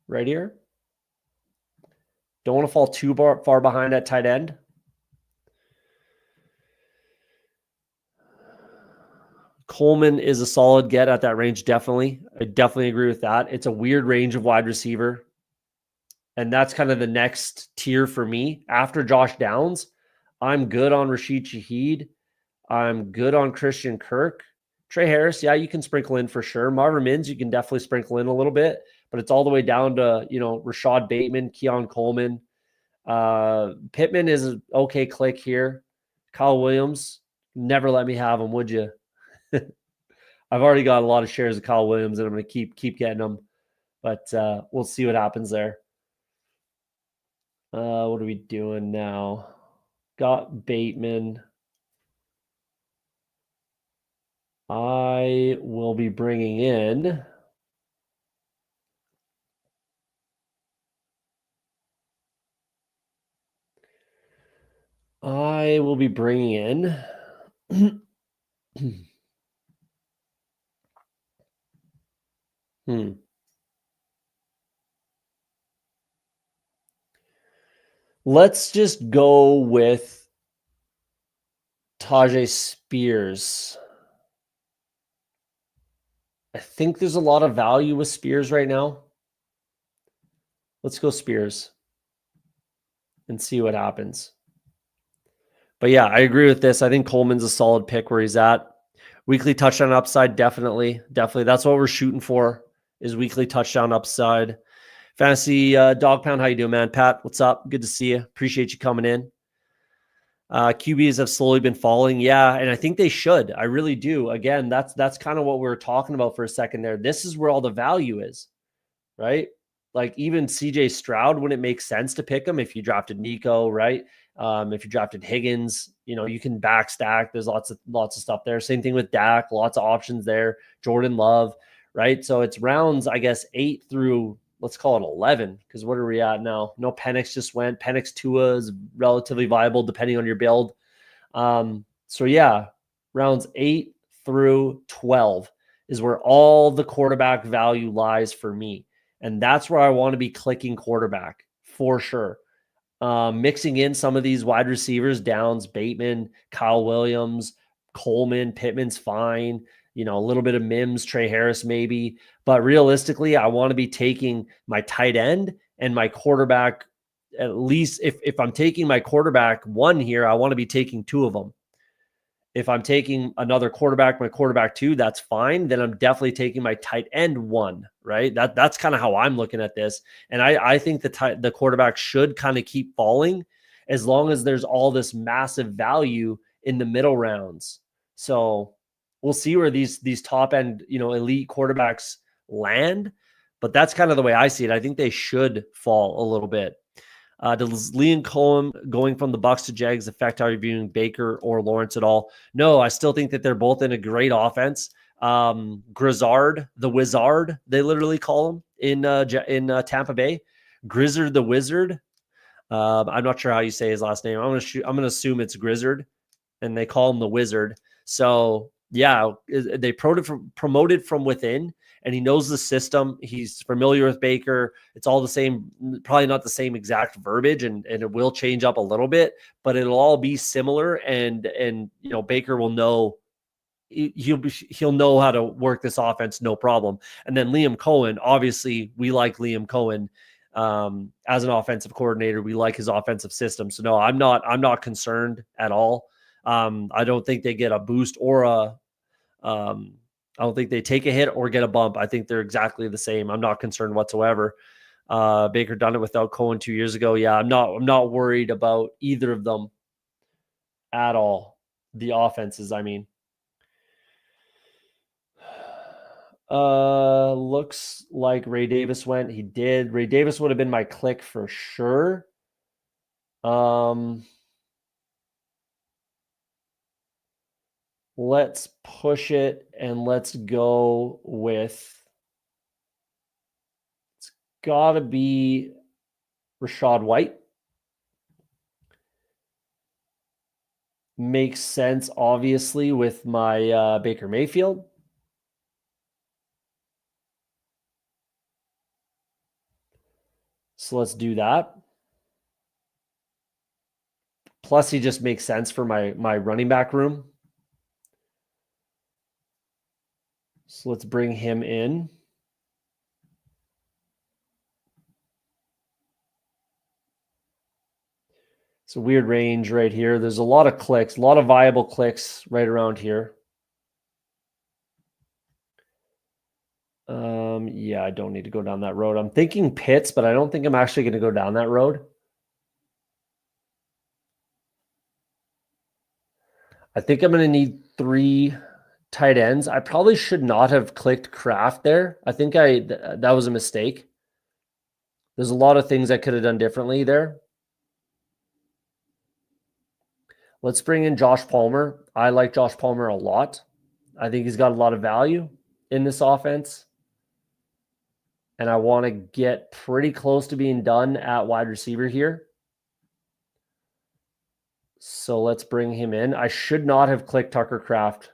right here. Don't want to fall too far behind at tight end. Coleman is a solid get at that range, definitely. I definitely agree with that. It's a weird range of wide receiver. And that's kind of the next tier for me. After Josh Downs, I'm good on Rashid Shaheed. I'm good on Christian Kirk. Trey Harris, yeah, you can sprinkle in for sure. Marvin Mims, you can definitely sprinkle in a little bit, but it's all the way down to, Rashad Bateman, Keon Coleman. Pittman is an okay click here. Kyle Williams, never let me have him, would you? I've already got a lot of shares of Kyle Williams, and I'm going to keep getting them, but we'll see what happens there. What are we doing now? Got Bateman. I will be bringing in Let's just go with Tajay Spears. I think there's a lot of value with Spears right now. Let's go Spears and see what happens. But yeah, I agree with this. I think Coleman's a solid pick where he's at. Weekly touchdown upside, definitely. That's what we're shooting for, is weekly touchdown upside. Fantasy Dog Pound, how you doing, man? Pat, what's up? Good to see you. Appreciate you coming in. QBs have slowly been falling. Yeah, and I think they should. I really do. Again, that's kind of what we were talking about for a second there. This is where all the value is, right? Like even CJ Stroud, wouldn't it make sense to pick him if you drafted Nico, right? If you drafted Higgins, you can backstack. There's lots of stuff there. Same thing with Dak, lots of options there. Jordan Love, right? So it's rounds, I guess, 8 through let's call it 11, because what are we at now? No, Penix just went. Penix Tua is relatively viable depending on your build. So yeah, rounds 8 through 12 is where all the quarterback value lies for me. And that's where I want to be clicking quarterback for sure. Mixing in some of these wide receivers, Downs, Bateman, Kyle Williams, Coleman, Pittman's fine. A little bit of Mims, Trey Harris maybe. But realistically, I want to be taking my tight end and my quarterback. At least if I'm taking my quarterback one here, I want to be taking 2 of them. If I'm taking another quarterback, my quarterback 2, that's fine. Then I'm definitely taking my tight end 1, right? That's kind of how I'm looking at this. And I think the quarterback should kind of keep falling as long as there's all this massive value in the middle rounds. So we'll see where these top end, elite quarterbacks land. But that's kind of the way I see it. I think they should fall a little bit. Does Liam Cohen going from the Bucs to Jags affect how you're viewing Baker or Lawrence at all? No, I still think that they're both in a great offense. Grizzard, the Wizard, they literally call him in Tampa Bay. Grizzard the Wizard. I'm not sure how you say his last name. I'm gonna assume it's Grizzard, and they call him the Wizard. So yeah, they promoted from within, and he knows the system. He's familiar with Baker. It's all the same, probably not the same exact verbiage, and it will change up a little bit, but it'll all be similar. And Baker will know, he'll know how to work this offense, no problem. And then Liam Cohen, obviously, we like Liam Cohen as an offensive coordinator. We like his offensive system. So no, I'm not concerned at all. I don't think they get a boost or I don't think they take a hit or get a bump. I think they're exactly the same. I'm not concerned whatsoever. Baker done it without Cohen 2 years ago. Yeah, I'm not worried about either of them at all. The offenses, I mean. Looks like Ray Davis went. He did. Ray Davis would have been my click for sure. Let's push it and let's go with, it's got to be Rachaad White. Makes sense, obviously, with my Baker Mayfield. So let's do that. Plus, he just makes sense for my running back room. So let's bring him in. It's a weird range right here. There's a lot of clicks, a lot of viable clicks right around here. Yeah, I don't need to go down that road. I'm thinking Pitts, but I don't think I'm actually going to go down that road. I think I'm going to need 3 tight ends. I probably should not have clicked Kraft there. I think that was a mistake. There's a lot of things I could have done differently there. Let's bring in Josh Palmer. I like Josh Palmer a lot. I think he's got a lot of value in this offense. And I want to get pretty close to being done at wide receiver here. So let's bring him in. I should not have clicked Tucker Kraft.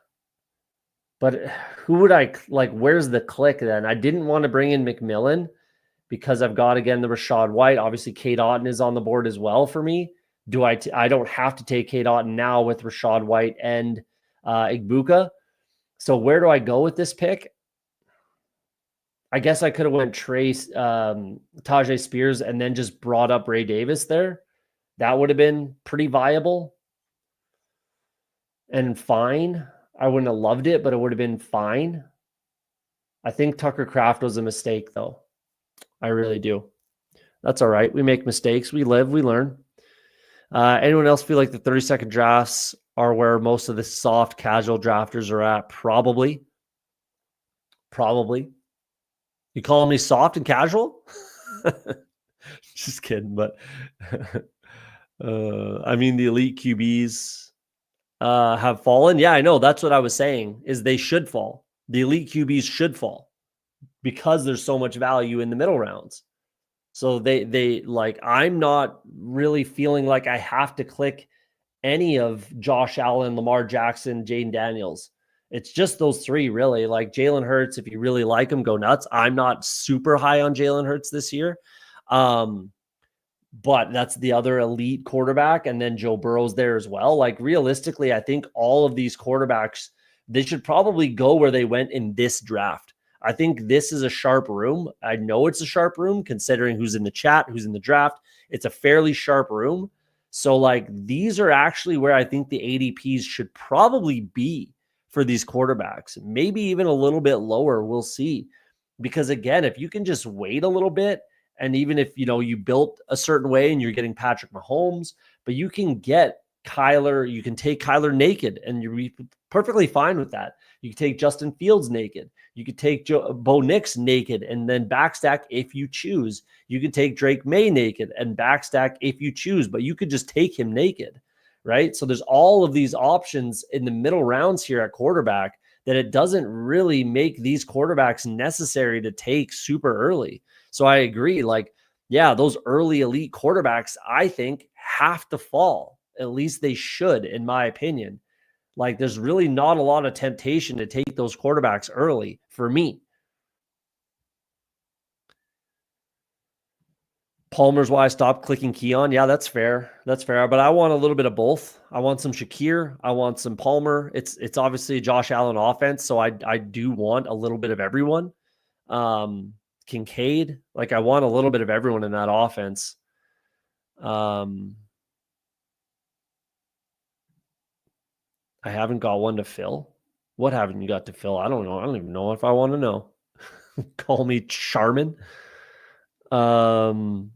But who would I like? Where's the click then? I didn't want to bring in McMillan because I've got, again, the Rachaad White. Obviously, Cade Otton is on the board as well for me. I don't have to take Cade Otton now with Rachaad White and Igbuka. So where do I go with this pick? I guess I could have went Tajay Spears and then just brought up Ray Davis there. That would have been pretty viable and fine. I wouldn't have loved it, but it would have been fine. I think Tucker Kraft was a mistake, though. I really do. That's all right. We make mistakes. We live. We learn. Anyone else feel like the 30-second drafts are where most of the soft casual drafters are at? Probably. You calling me soft and casual? Just kidding, but I mean, the elite QBs have fallen. Yeah, I know. That's what I was saying, is they should fall. The elite QBs should fall. because there's so much value in the middle rounds. So they like, I'm not really feeling like I have to click any of Josh Allen, Lamar Jackson, Jaden Daniels. It's just those three, really. Like Jalen Hurts, if you really like him, go nuts. I'm not super high on Jalen Hurts this year. But that's the other elite quarterback. And then Joe Burrow's there as well. Like realistically, I think all of these quarterbacks, they should probably go where they went in this draft. I think this is a sharp room. I know it's a sharp room considering who's in the chat, who's in the draft. It's a fairly sharp room. So like these are actually where I think the ADPs should probably be for these quarterbacks. Maybe even a little bit lower. We'll see. Because again, if you can just wait a little bit, and even if, you built a certain way and you're getting Patrick Mahomes, but you can get Kyler, you can take Kyler naked and you're perfectly fine with that. You can take Justin Fields naked. You could take Bo Nix naked and then backstack if you choose. You can take Drake May naked and backstack if you choose, but you could just take him naked, right? So there's all of these options in the middle rounds here at quarterback that it doesn't really make these quarterbacks necessary to take super early. So I agree. Like, yeah, those early elite quarterbacks, I think, have to fall. At least they should, in my opinion. Like, there's really not a lot of temptation to take those quarterbacks early for me. Palmer's why I stopped clicking Keon. Yeah, that's fair. That's fair. But I want a little bit of both. I want some Shakir. I want some Palmer. It's obviously a Josh Allen offense, so I do want a little bit of everyone. Kincaid, like I want a little bit of everyone in that offense. I haven't got one to fill. What haven't you got to fill? I don't know. I don't even know if I want to know. Call me Charmin. Actually,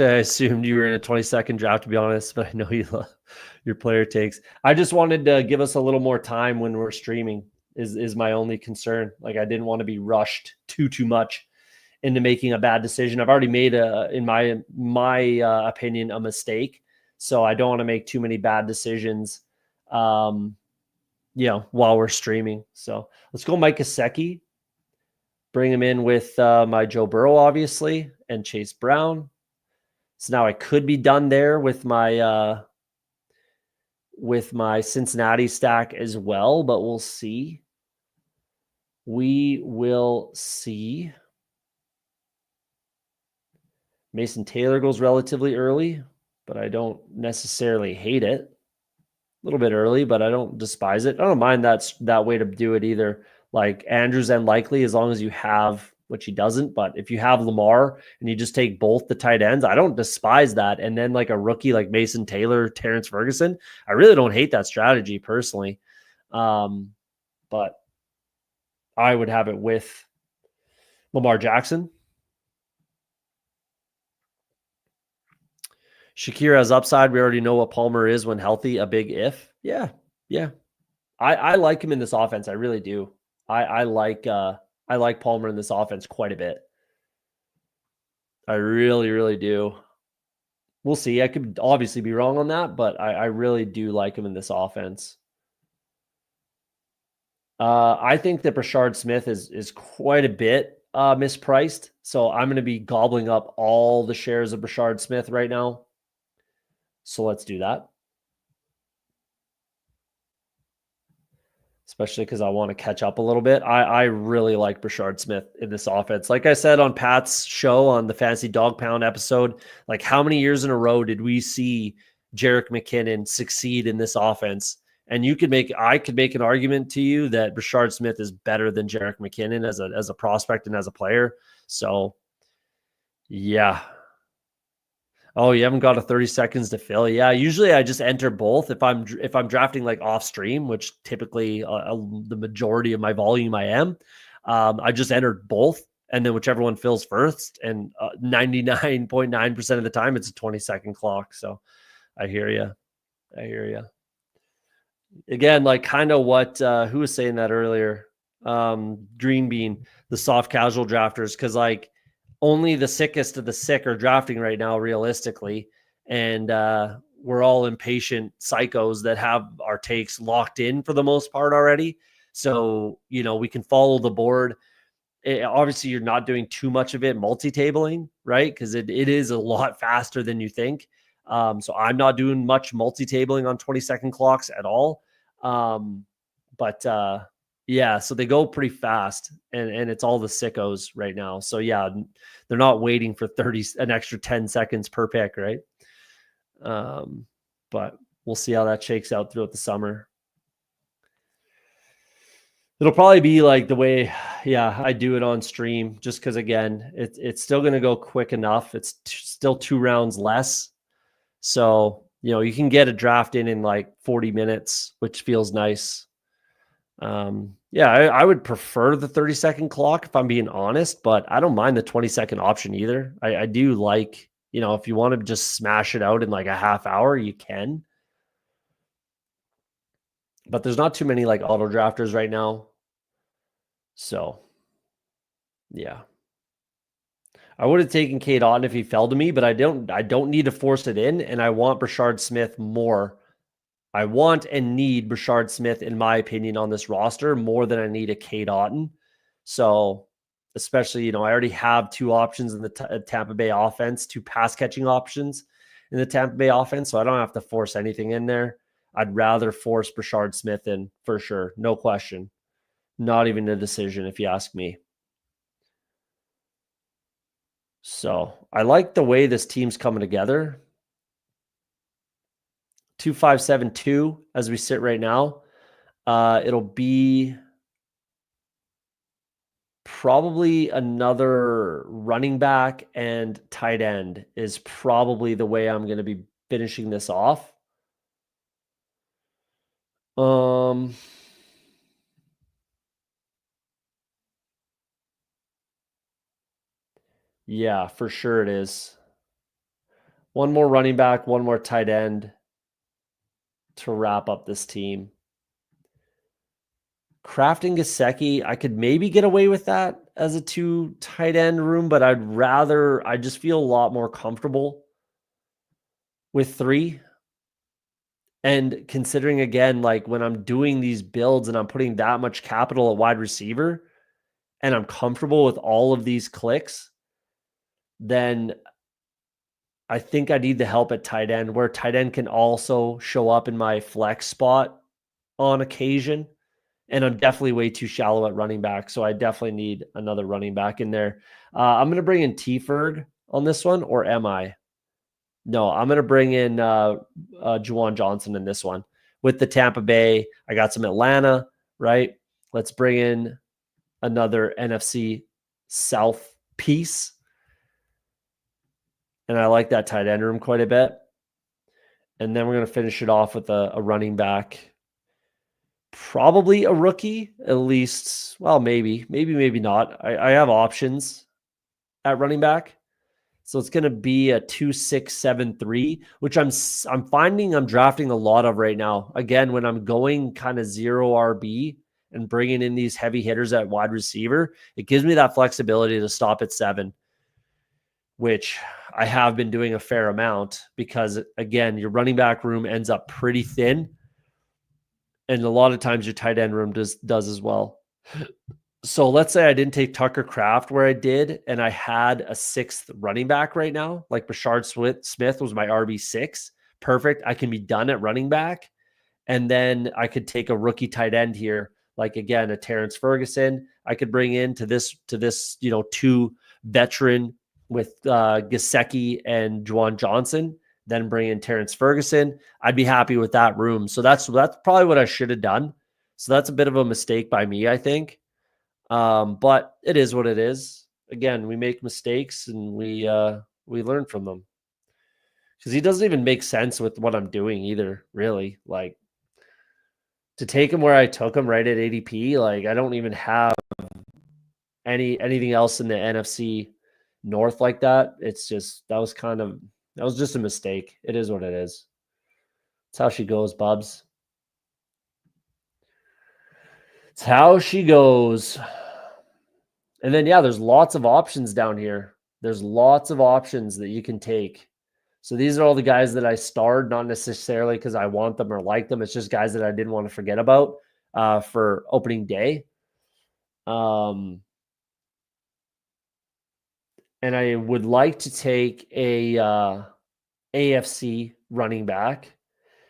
I assumed you were in a 22nd draft, to be honest, but I know you love your player takes. I just wanted to give us a little more time when we're streaming is my only concern. Like I didn't want to be rushed too much into making a bad decision. I've already made in my opinion, a mistake. So I don't want to make too many bad decisions, while we're streaming. So let's go Mike Gesicki. Bring him in with my Joe Burrow, obviously, and Chase Brown. So now I could be done there with my Cincinnati stack as well, but we'll see. We will see. Mason Taylor goes relatively early, but I don't necessarily hate it. A little bit early, but I don't despise it. I don't mind that way to do it either. Like Andrews and Likely, as long as you have, which he doesn't, but if you have Lamar and you just take both the tight ends, I don't despise that. And then like a rookie like Mason Taylor, Terrence Ferguson, I really don't hate that strategy personally. But I would have it with Lamar Jackson. Shakir has upside. We already know what Palmer is when healthy, a big if. Yeah. I like him in this offense. I really do. I like Palmer in this offense quite a bit. I really, really do. We'll see. I could obviously be wrong on that, but I really do like him in this offense. I think that Brashard Smith is quite a bit mispriced. So I'm going to be gobbling up all the shares of Brashard Smith right now. So let's do that. Especially because I want to catch up a little bit. I really like Brashard Smith in this offense. Like I said on Pat's show on the Fantasy Dog Pound episode, like how many years in a row did we see Jerick McKinnon succeed in this offense? And I could make an argument to you that Brashard Smith is better than Jerick McKinnon as a prospect and as a player. So yeah. Oh, you haven't got a 30 seconds to fill. Yeah, usually I just enter both if I'm drafting like off stream, which typically the majority of my volume I am. I just entered both, and then whichever one fills first. And 99.9% of the time, it's a 20-second clock. So I hear you. Again, like kind of what who was saying that earlier? Green Bean, the soft casual drafters, because like only the sickest of the sick are drafting right now, realistically. And we're all impatient psychos that have our takes locked in for the most part already. So, we can follow the board. obviously you're not doing too much of it multi-tabling, right? Because it is a lot faster than you think. So I'm not doing much multi-tabling on 20-second clocks at all. But yeah, so they go pretty fast, and it's all the sickos right now. So yeah, they're not waiting for an extra 10 seconds per pick, right? But we'll see how that shakes out throughout the summer. It'll probably be like the way, yeah, I do it on stream, just because again, it's still going to go quick enough. It's still 2 rounds less, so you can get a draft in like 40 minutes, which feels nice. Yeah, I would prefer the 30-second clock if I'm being honest, but I don't mind the 20-second option either. I do like, if you want to just smash it out in like a half hour, you can. But there's not too many like auto drafters right now. So, yeah. I would have taken Cade Otton if he fell to me, but I don't need to force it in, and I want Brashard Smith more. I want and need Brashard Smith, in my opinion, on this roster more than I need a Cade Otton. So, especially, I already have 2 options in the Tampa Bay offense, 2 pass catching options in the Tampa Bay offense, so I don't have to force anything in there. I'd rather force Brashard Smith in for sure, no question. Not even a decision if you ask me. So I like the way this team's coming together. 2-5-7-2 as we sit right now. It'll be probably another running back and tight end is probably the way I'm going to be finishing this off. Yeah, for sure it is. One more running back, one more tight end to wrap up this team. Crafting Gesicki, I could maybe get away with that as a 2 tight end room, but I just feel a lot more comfortable with 3. And considering again, like when I'm doing these builds and I'm putting that much capital at wide receiver and I'm comfortable with all of these clicks, then I think I need the help at tight end, where tight end can also show up in my flex spot on occasion. And I'm definitely way too shallow at running back, so I definitely need another running back in there. I'm going to bring in T-Ferg on this one, or am I? No, I'm going to bring in Juwan Johnson in this one. With the Tampa Bay, I got some Atlanta, right? Let's bring in another NFC South piece. And I like that tight end room quite a bit. And then we're going to finish it off with a running back. Probably a rookie, at least. Well, maybe not. I have options at running back. So it's going to be a 2-6-7-3, which I'm finding I'm drafting a lot of right now. Again, when I'm going kind of 0 RB and bringing in these heavy hitters at wide receiver, it gives me that flexibility to stop at 7, which I have been doing a fair amount because, again, your running back room ends up pretty thin. And a lot of times your tight end room does as well. So let's say I didn't take Tucker Kraft where I did, and I had a 6th running back right now, like Brashard Smith was my RB6. Perfect. I can be done at running back. And then I could take a rookie tight end here, like again, a Terrence Ferguson. I could bring in to this, 2 veteran with Gesicki and Juwan Johnson, then bring in Terrence Ferguson. I'd be happy with that room. So that's probably what I should have done. So that's a bit of a mistake by me, I think. But it is what it is. Again, we make mistakes and we learn from them. Because he doesn't even make sense with what I'm doing either, really. Like, to take him where I took him right at ADP, like I don't even have anything else in the NFC North like that. It's just that was just a mistake. It is what it is. It's how she goes, Bubs. It's how she goes. And then, yeah, there's lots of options down here. There's lots of options that you can take. So these are all the guys that I starred, not necessarily because I want them or like them. It's just guys that I didn't want to forget about for opening day. and I would like to take a AFC running back.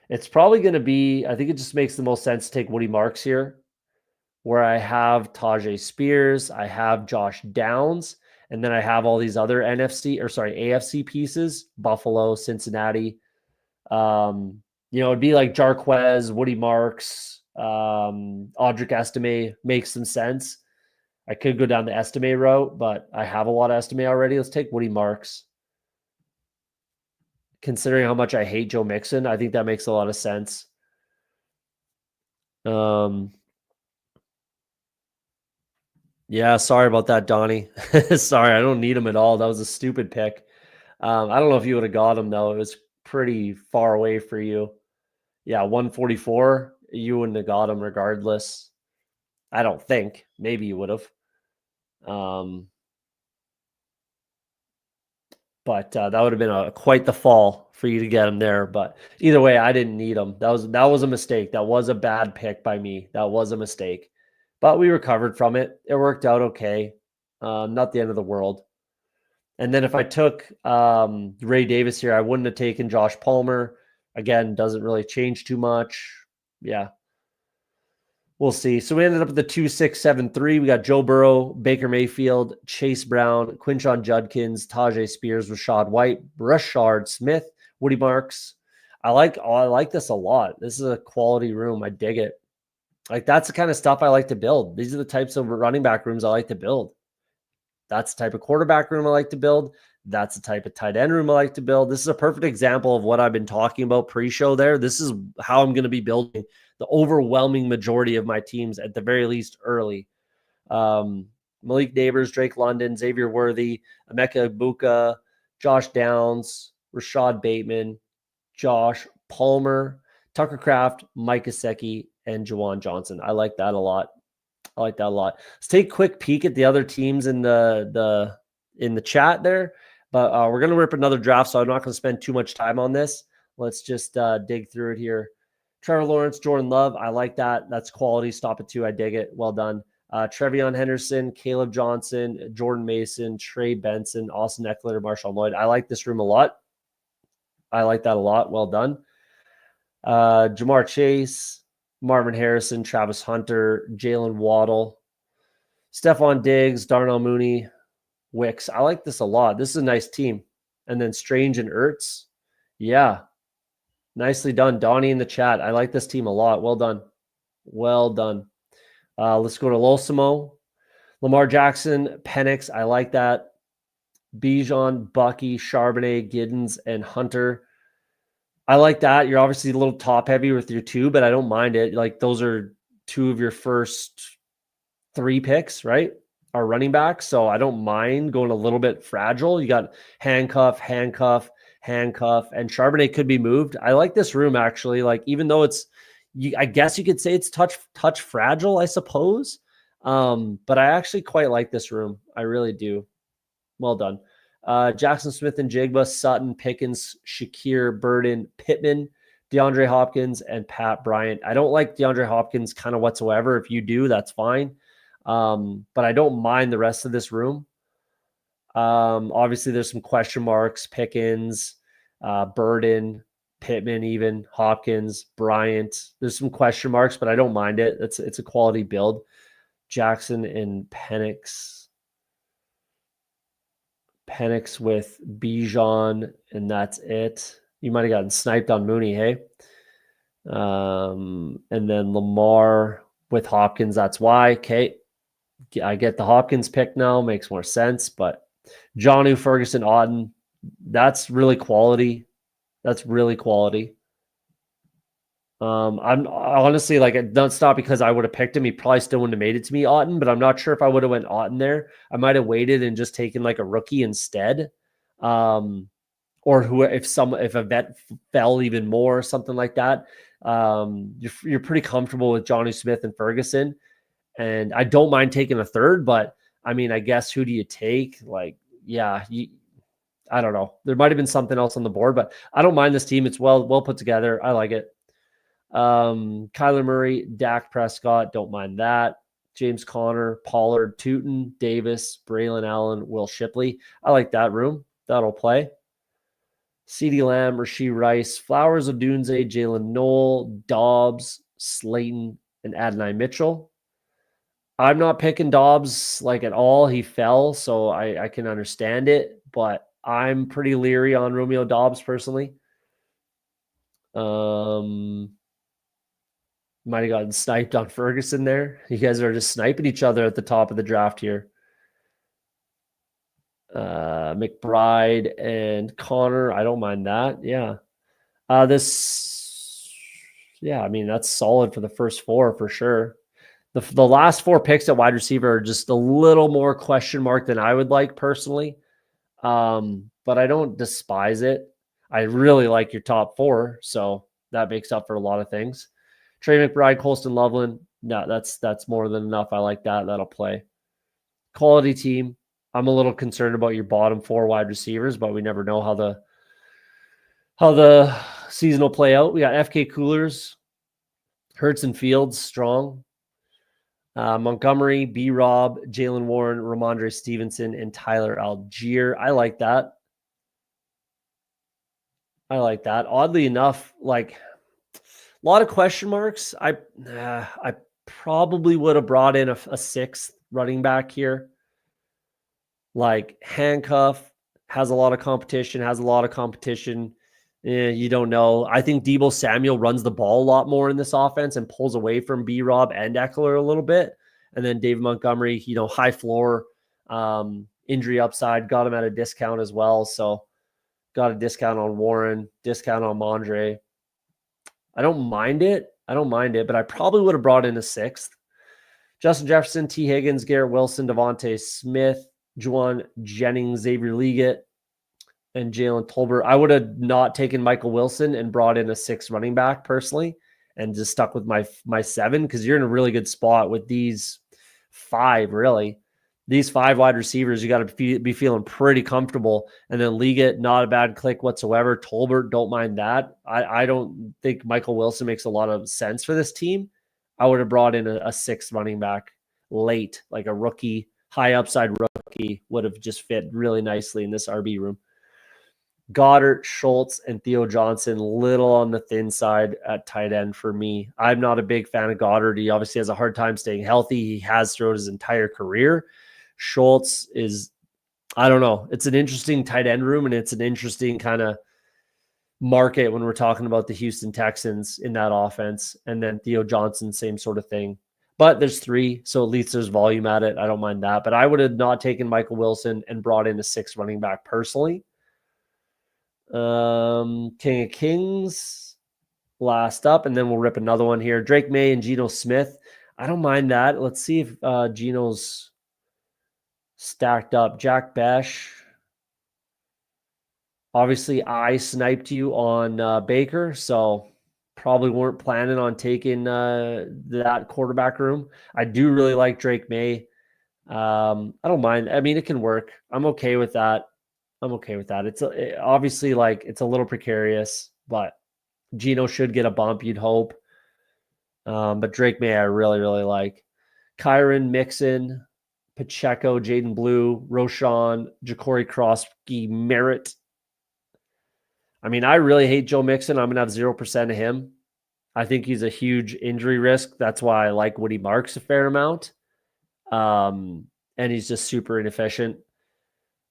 It's probably going to be, I think it just makes the most sense to take Woody Marks here, where I have Tajay Spears, I have Josh Downs, and then I have all these other AFC pieces, Buffalo, Cincinnati. It'd be like Jarquez, Woody Marks, Audric Estime makes some sense. I could go down the Estime route, but I have a lot of Estime already. Let's take Woody Marks. Considering how much I hate Joe Mixon, I think that makes a lot of sense. Yeah, sorry about that, Donnie. Sorry, I don't need him at all. That was a stupid pick. I don't know if you would have got him, though. It was pretty far away for you. Yeah, 144. You wouldn't have got him regardless. I don't think. Maybe you would have. But that would have been quite the fall for you to get him there. But either way, I didn't need him. That was a mistake. That was a bad pick by me. That was a mistake. But we recovered from it. It worked out okay. Not the end of the world. And then if I took Ray Davis here, I wouldn't have taken Josh Palmer. Again, doesn't really change too much. Yeah. We'll see. So we ended up with the 2-6-7-3. We got Joe Burrow, Baker Mayfield, Chase Brown, Quinshon Judkins, Tajay Spears, Rashad White, Rashard Smith, Woody Marks. I like this a lot. This is a quality room. I dig it. Like, that's the kind of stuff I like to build. These are the types of running back rooms I like to build. That's the type of quarterback room I like to build. That's the type of tight end room I like to build. This is a perfect example of what I've been talking about pre-show there. This is how I'm going to be building the overwhelming majority of my teams, at the very least early. Malik Neighbors, Drake London, Xavier Worthy, Emeka Ibuka, Josh Downs, Rashad Bateman, Josh Palmer, Tucker Kraft, Mike Gesicki, and Juwan Johnson. I like that a lot. Let's take a quick peek at the other teams in the chat there. But we're going to rip another draft, so I'm not going to spend too much time on this. Let's just dig through it here. Trevor Lawrence, Jordan Love. I like that. That's quality. Stop at 2. I dig it. Well done. Trevion Henderson, Caleb Johnson, Jordan Mason, Trey Benson, Austin Eckler, Marshawn Lloyd. I like this room a lot. I like that a lot. Well done. Jamar Chase, Marvin Harrison, Travis Hunter, Jalen Waddle, Stephon Diggs, Darnell Mooney, Wicks. I like this a lot. This is a nice team. And then Strange and Ertz. Yeah. Nicely done. Donnie in the chat. I like this team a lot. Well done. Well done. Let's go to Losimo. Lamar Jackson, Penix. I like that. Bijan, Bucky, Charbonnet, Giddens, and Hunter. I like that. You're obviously a little top heavy with your 2, but I don't mind it. Like, those are 2 of your first 3 picks, right? Are running backs. So I don't mind going a little bit fragile. You got handcuff, and Charbonnet could be moved. I like this room, actually. Like, even though I guess you could say it's touch fragile, I suppose. But I actually quite like this room. I really do. Well done. Jackson Smith and Jigba, Sutton, Pickens, Shakir, Burden, Pittman, DeAndre Hopkins, and Pat Bryant. I don't like DeAndre Hopkins kind of whatsoever. If you do, that's fine. But I don't mind the rest of this room. Obviously, there's some question marks. Pickens, Burden, Pittman, even Hopkins, Bryant. There's some question marks, but I don't mind it. It's a quality build. Jackson and Penix with Bijan, and that's it. You might have gotten sniped on Mooney, hey? And then Lamar with Hopkins. That's why. Okay. I get the Hopkins pick now. Makes more sense. But Jonnu, Ferguson, Auden, that's really quality. That's really quality. I'm honestly, like, that's not because I would have picked him. He probably still wouldn't have made it to me, Auden, but I'm not sure if I would have went Auden there. I might have waited and just taken like a rookie instead. Or if a vet fell even more, something like that. You're pretty comfortable with Jonnu Smith and Ferguson. And I don't mind taking a third, but I mean, I guess who do you take? Like, yeah, I don't know. There might have been something else on the board, but I don't mind this team. It's well put together. I like it. Kyler Murray, Dak Prescott, don't mind that. James Conner, Pollard, Tootin, Davis, Braylon Allen, Will Shipley. I like that room. That'll play. CeeDee Lamb, Rashee Rice, Flowers, Odunze, Jalen Noel, Dobbs, Slayton, and Adonai Mitchell. I'm not picking Dobbs like at all. He fell, so I can understand it, but I'm pretty leery on Romeo Dobbs personally. Might have gotten sniped on Ferguson there. You guys are just sniping each other at the top of the draft here. McBride and Connor. I don't mind that. Yeah. I mean, that's solid for the first four for sure. The last four picks at wide receiver are just a little more question mark than I would like personally. But I don't despise it. I really like your top four, so that makes up for a lot of things. Trey McBride, Colston Loveland. No, that's more than enough. I like that. That'll play. Quality team. I'm a little concerned about your bottom four wide receivers, but we never know how the season will play out. We got FK Coolers, Hurts and Fields, strong. Montgomery, B-Rob, Jalen Warren, Ramondre Stevenson, and Tyler Algier. I like that. Oddly enough, like a lot of question marks. I probably would have brought in a sixth running back here. Like Handcuff has a lot of competition, you don't know. I think Deebo Samuel runs the ball a lot more in this offense and pulls away from B-Rob and Eckler a little bit. And then David Montgomery, high floor, injury upside, got him at a discount as well. So got a discount on Warren, discount on Mondre. I don't mind it, but I probably would have brought in a sixth. Justin Jefferson, T. Higgins, Garrett Wilson, Devontae Smith, Juwan Jennings, Xavier Leggett, and Jalen Tolbert. I would have not taken Michael Wilson and brought in a sixth running back personally and just stuck with my seven, because you're in a really good spot with these five, really. These five wide receivers, you got to be feeling pretty comfortable. And then Leggett, not a bad click whatsoever. Tolbert, don't mind that. I don't think Michael Wilson makes a lot of sense for this team. I would have brought in a sixth running back late, like a rookie, high upside rookie would have just fit really nicely in this RB room. Goddard, Schultz, and Theo Johnson, little on the thin side at tight end for me. I'm not a big fan of Goddard. He obviously has a hard time staying healthy. He has throughout his entire career. Schultz is, I don't know. It's an interesting tight end room, and it's an interesting kind of market when we're talking about the Houston Texans in that offense. And then Theo Johnson, same sort of thing. But there's three, so at least there's volume at it. I don't mind that. But I would have not taken Michael Wilson and brought in a sixth running back personally. King of Kings last up, and then we'll rip another one here. Drake May and Geno Smith. I don't mind that. Let's see if Geno's stacked up. Jack Besh. Obviously, I sniped you on Baker, so probably weren't planning on taking that quarterback room. I do really like Drake May. I don't mind. I mean, it can work. I'm okay with that. It's obviously like it's a little precarious, but Geno should get a bump, you'd hope. But Drake May, I really, really like. Kyron, Mixon, Pacheco, Jaden Blue, Roshan, Ja'Cory Crosby, Merritt. I mean, I really hate Joe Mixon. I'm going to have 0% of him. I think he's a huge injury risk. That's why I like Woody Marks a fair amount. And he's just super inefficient.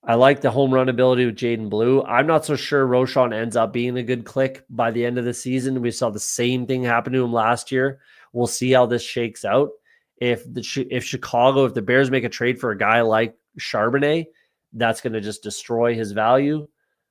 I like the home run ability with Jaden Blue. I'm not so sure Roshan ends up being a good click by the end of the season. We saw the same thing happen to him last year. We'll see how this shakes out. If the Bears make a trade for a guy like Charbonnet, that's going to just destroy his value.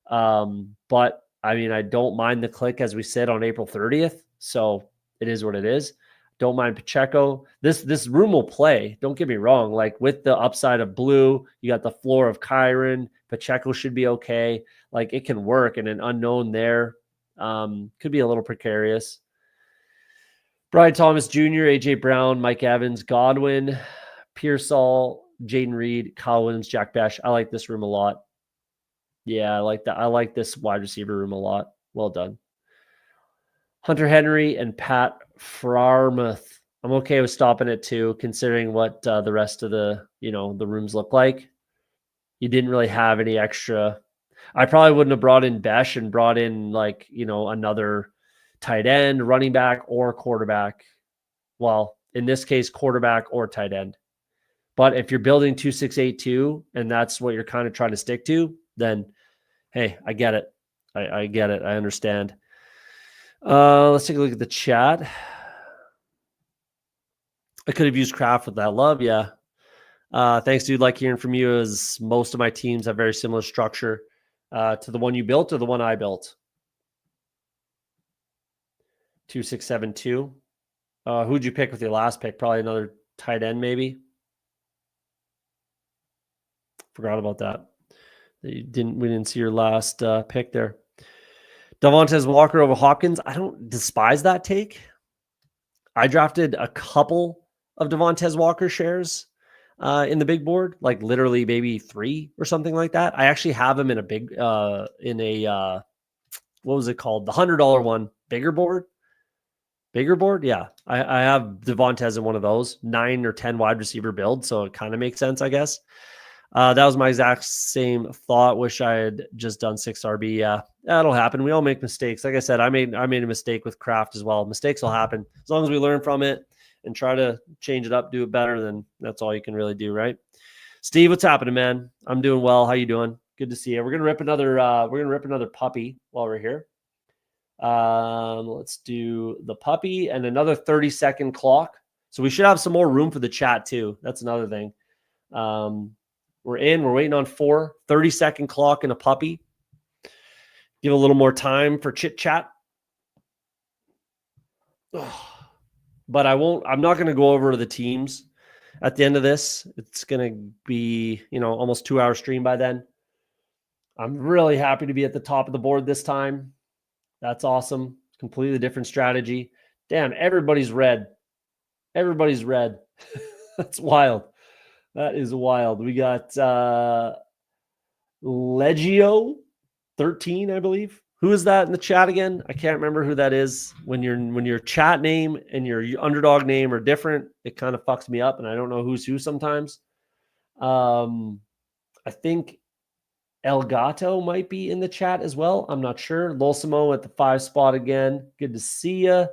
But I mean, I don't mind the click, as we said, on April 30th. So it is what it is. Don't mind Pacheco. This room will play. Don't get me wrong. Like with the upside of Blue, you got the floor of Kyron. Pacheco should be okay. Like it can work, and an unknown there could be a little precarious. Brian Thomas Jr., AJ Brown, Mike Evans, Godwin, Pearsall, Jaden Reed, Kyle Williams, Jack Besh. I like this room a lot. Yeah, I like that. I like this wide receiver room a lot. Well done. Hunter Henry and Pat Freiermuth. I'm okay with stopping at 2, considering what the rest of the, the rooms look like. You didn't really have any extra. I probably wouldn't have brought in Besh and brought in another tight end, running back, or quarterback. Well, in this case, quarterback or tight end. But if you're building 2682 and that's what you're kind of trying to stick to, then hey, I get it. I get it. I understand. Let's take a look at the chat. I could have used Kraft with that love. Yeah. Thanks, dude. Like hearing from you, as most of my teams have very similar structure to the one you built or the one I built. 2672. Who'd you pick with your last pick? Probably another tight end, maybe. Forgot about that. We didn't see your last pick there. Devontae Walker over Hopkins. I don't despise that take. I drafted a couple of Devontae Walker shares in the big board, like literally maybe 3 or something like that. I actually have him in a big what was it called? The $100 one, bigger board. Yeah. I have Devontae in one of those 9 or 10 wide receiver build. So it kind of makes sense, I guess. That was my exact same thought. Wish I had just done 6 RB. Yeah, that'll happen. We all make mistakes. Like I said, I made a mistake with Kraft as well. Mistakes will happen. As long as we learn from it and try to change it up, do it better, then that's all you can really do, right? Steve, what's happening, man? I'm doing well. How you doing? Good to see you. We're gonna rip another puppy while we're here. Let's do the puppy and another 30-second clock. So we should have some more room for the chat too. That's another thing. We're waiting on 4, 30-second clock and a puppy. Give a little more time for chit chat. But I'm not going to go over the teams at the end of this. It's going to be, almost 2-hour stream by then. I'm really happy to be at the top of the board this time. That's awesome. Completely different strategy. Damn, everybody's red. Everybody's red. That's wild. That is wild. We got Legio 13, I believe. Who is that in the chat again? I can't remember who that is. When your chat name and your underdog name are different, it kind of fucks me up, and I don't know who's who sometimes. I think Elgato might be in the chat as well. I'm not sure. Losimo at the 5 spot again. Good to see you.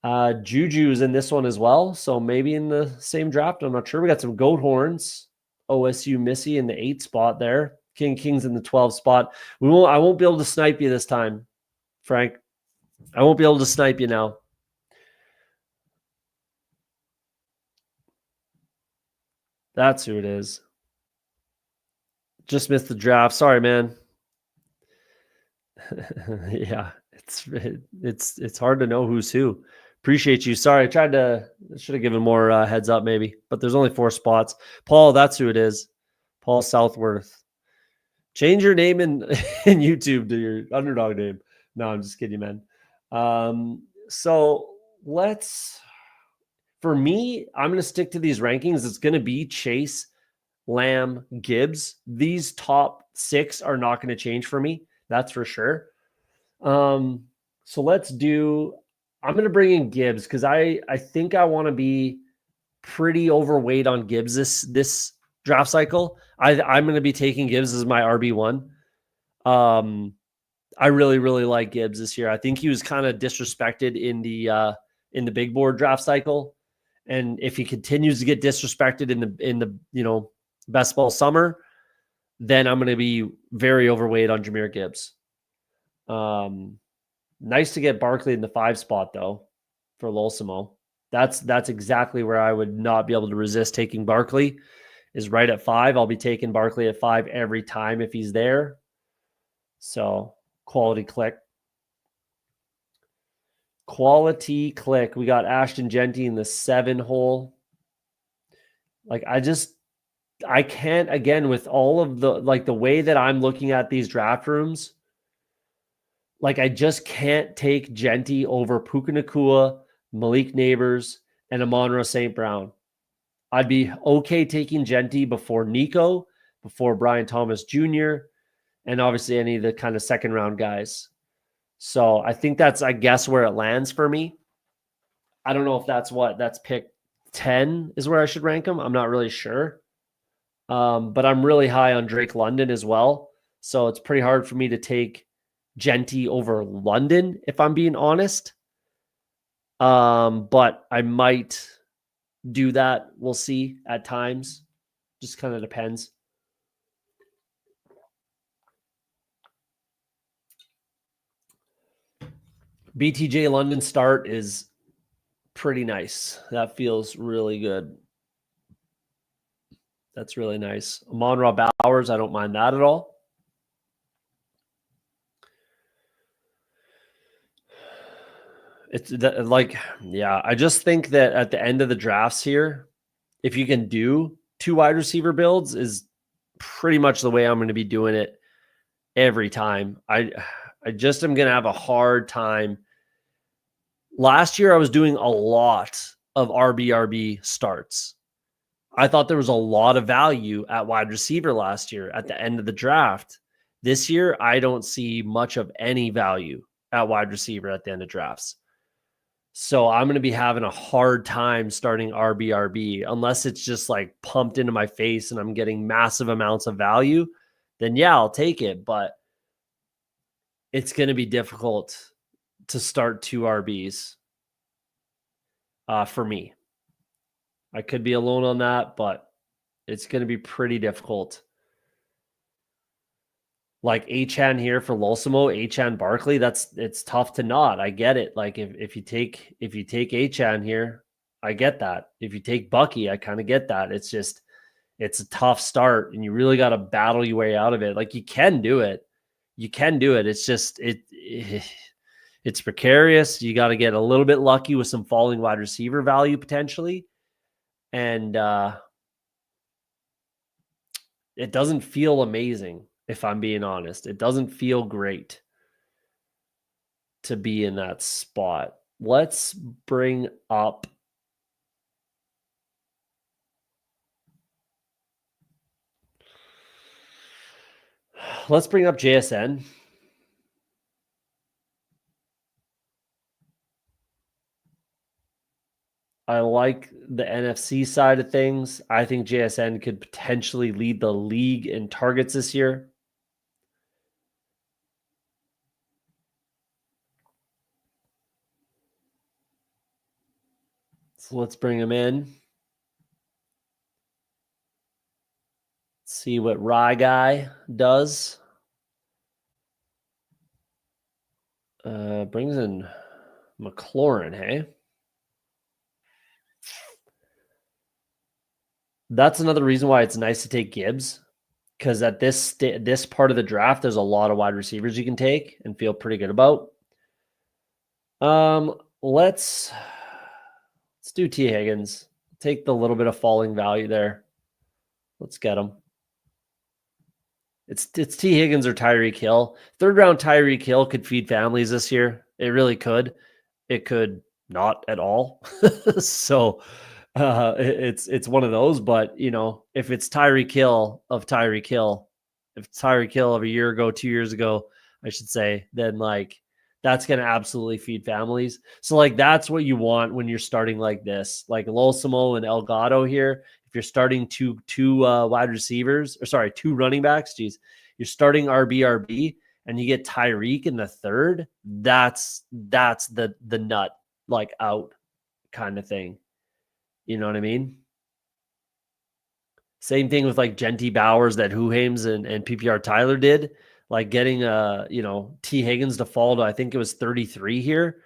Juju's in this one as well, so maybe in the same draft. I'm not sure. We got some goat horns. OSU Missy in the 8 spot there. King's in the 12 spot. I won't be able to snipe you this time, Frank. I won't be able to snipe you now. That's who it is. Just missed the draft. Sorry, man. Yeah, it's hard to know who's who. Appreciate you. Sorry, I should have given more heads up maybe, but there's only 4 spots. Paul, that's who it is. Paul Southworth. Change your name in YouTube to your underdog name. No, I'm just kidding, man. So for me, I'm going to stick to these rankings. It's going to be Chase, Lamb, Gibbs. These top 6 are not going to change for me. That's for sure. So I'm going to bring in Gibbs because I think I want to be pretty overweight on Gibbs this draft cycle. I'm going to be taking Gibbs as my RB1. I really, really like Gibbs this year. I think he was kind of disrespected in the big board draft cycle. And if he continues to get disrespected in the best ball summer, then I'm going to be very overweight on Jahmyr Gibbs. Nice to get Barkley in the 5 spot though for Losimo. That's exactly where I would not be able to resist taking Barkley, is right at 5. I'll be taking Barkley at 5 every time if he's there. So quality click. We got Ashton Genty in the 7 hole. Like I can't, again, with all of the way that I'm looking at these draft rooms, like I just can't take Genty over Puka Nacua, Malik Neighbors, and Amon-Ra St. Brown. I'd be okay taking Genty before Nico, before Brian Thomas Jr., and obviously any of the kind of second round guys. So I think that's, I guess, where it lands for me. I don't know if that's pick 10 is where I should rank him. I'm not really sure. But I'm really high on Drake London as well. So it's pretty hard for me to take Genty over London, if I'm being honest. But I might do that. We'll see at times. Just kind of depends. BTJ London start is pretty nice. That feels really good. That's really nice. Amon-Ra Bowers, I don't mind that at all. It's like, yeah, I just think that at the end of the drafts here, if you can do 2 wide receiver builds is pretty much the way I'm going to be doing it every time. I just am going to have a hard time. Last year, I was doing a lot of RBRB starts. I thought there was a lot of value at wide receiver last year at the end of the draft. This year, I don't see much of any value at wide receiver at the end of drafts. So I'm going to be having a hard time starting RBRB unless it's just like pumped into my face and I'm getting massive amounts of value. Then yeah, I'll take it. But it's going to be difficult to start 2 RBs for me. I could be alone on that, but it's going to be pretty difficult. Like Achane here for Losimo, Achane Barkley, it's tough to not. I get it. Like if you take Achane here, I get that. If you take Bucky, I kind of get that. It's just it's a tough start and you really got to battle your way out of it. Like you can do it. You can do it. It's just it's precarious. You got to get a little bit lucky with some falling wide receiver value potentially. And it doesn't feel amazing, if I'm being honest. It doesn't feel great to be in that spot. Let's bring up JSN. I like the NFC side of things. I think JSN could potentially lead the league in targets this year. So let's bring him in. See what Rye Guy does. Brings in McLaurin, hey? That's another reason why it's nice to take Gibbs, because at this part of the draft, there's a lot of wide receivers you can take and feel pretty good about. Let's do T. Higgins. Take the little bit of falling value there. Let's get him. It's T. Higgins or Tyreek Hill. 3rd round Tyreek Hill could feed families this year. It really could. It could not at all. So it's one of those. But you know, if it's Tyreek Hill, if it's Tyreek Hill of a year ago, 2 years ago, I should say, then like that's going to absolutely feed families. So like that's what you want when you're starting like this, like Losimo and Elgato here. If you're starting two wide receivers, or sorry, 2 running backs, you're starting RBRB and you get Tyreek in the 3rd. That's the nut like out kind of thing. You know what I mean? Same thing with like Genty Bowers that Huhames and PPR Tyler did. Like getting T. Higgins to fall to, I think it was 33 here.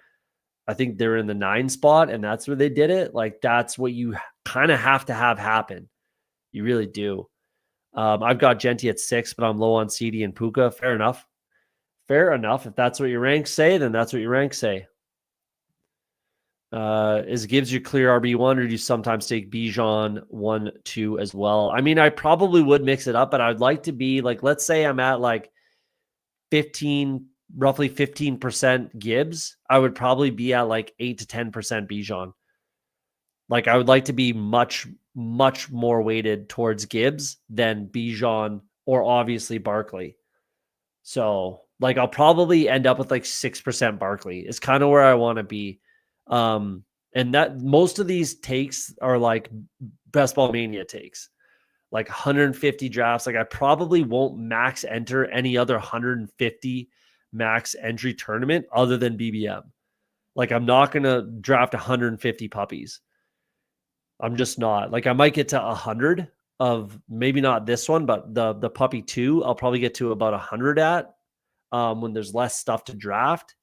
I think they're in the 9 spot, and that's where they did it. Like that's what you kind of have to have happen. You really do. I've got Genty at 6, but I'm low on CD and Puka. Fair enough. If that's what your ranks say, then that's what your ranks say. Is Gibbs your clear RB1, or do you sometimes take Bijan 1, 2 as well? I mean, I probably would mix it up, but I'd like to be like, let's say I'm at like roughly 15% Gibbs. I would probably be at like 8 to 10% Bijan. Like I would like to be much, much more weighted towards Gibbs than Bijan or obviously Barkley. So like I'll probably end up with like 6% Barkley is kind of where I want to be. And that most of these takes are like best ball mania takes, like 150 drafts. Like I probably won't max enter any other 150 max entry tournament other than BBM. Like I'm not going to draft 150 puppies. I'm just not. Like I might get to 100 of, maybe not this one, but the puppy 2, I'll probably get to about 100 at when there's less stuff to draft.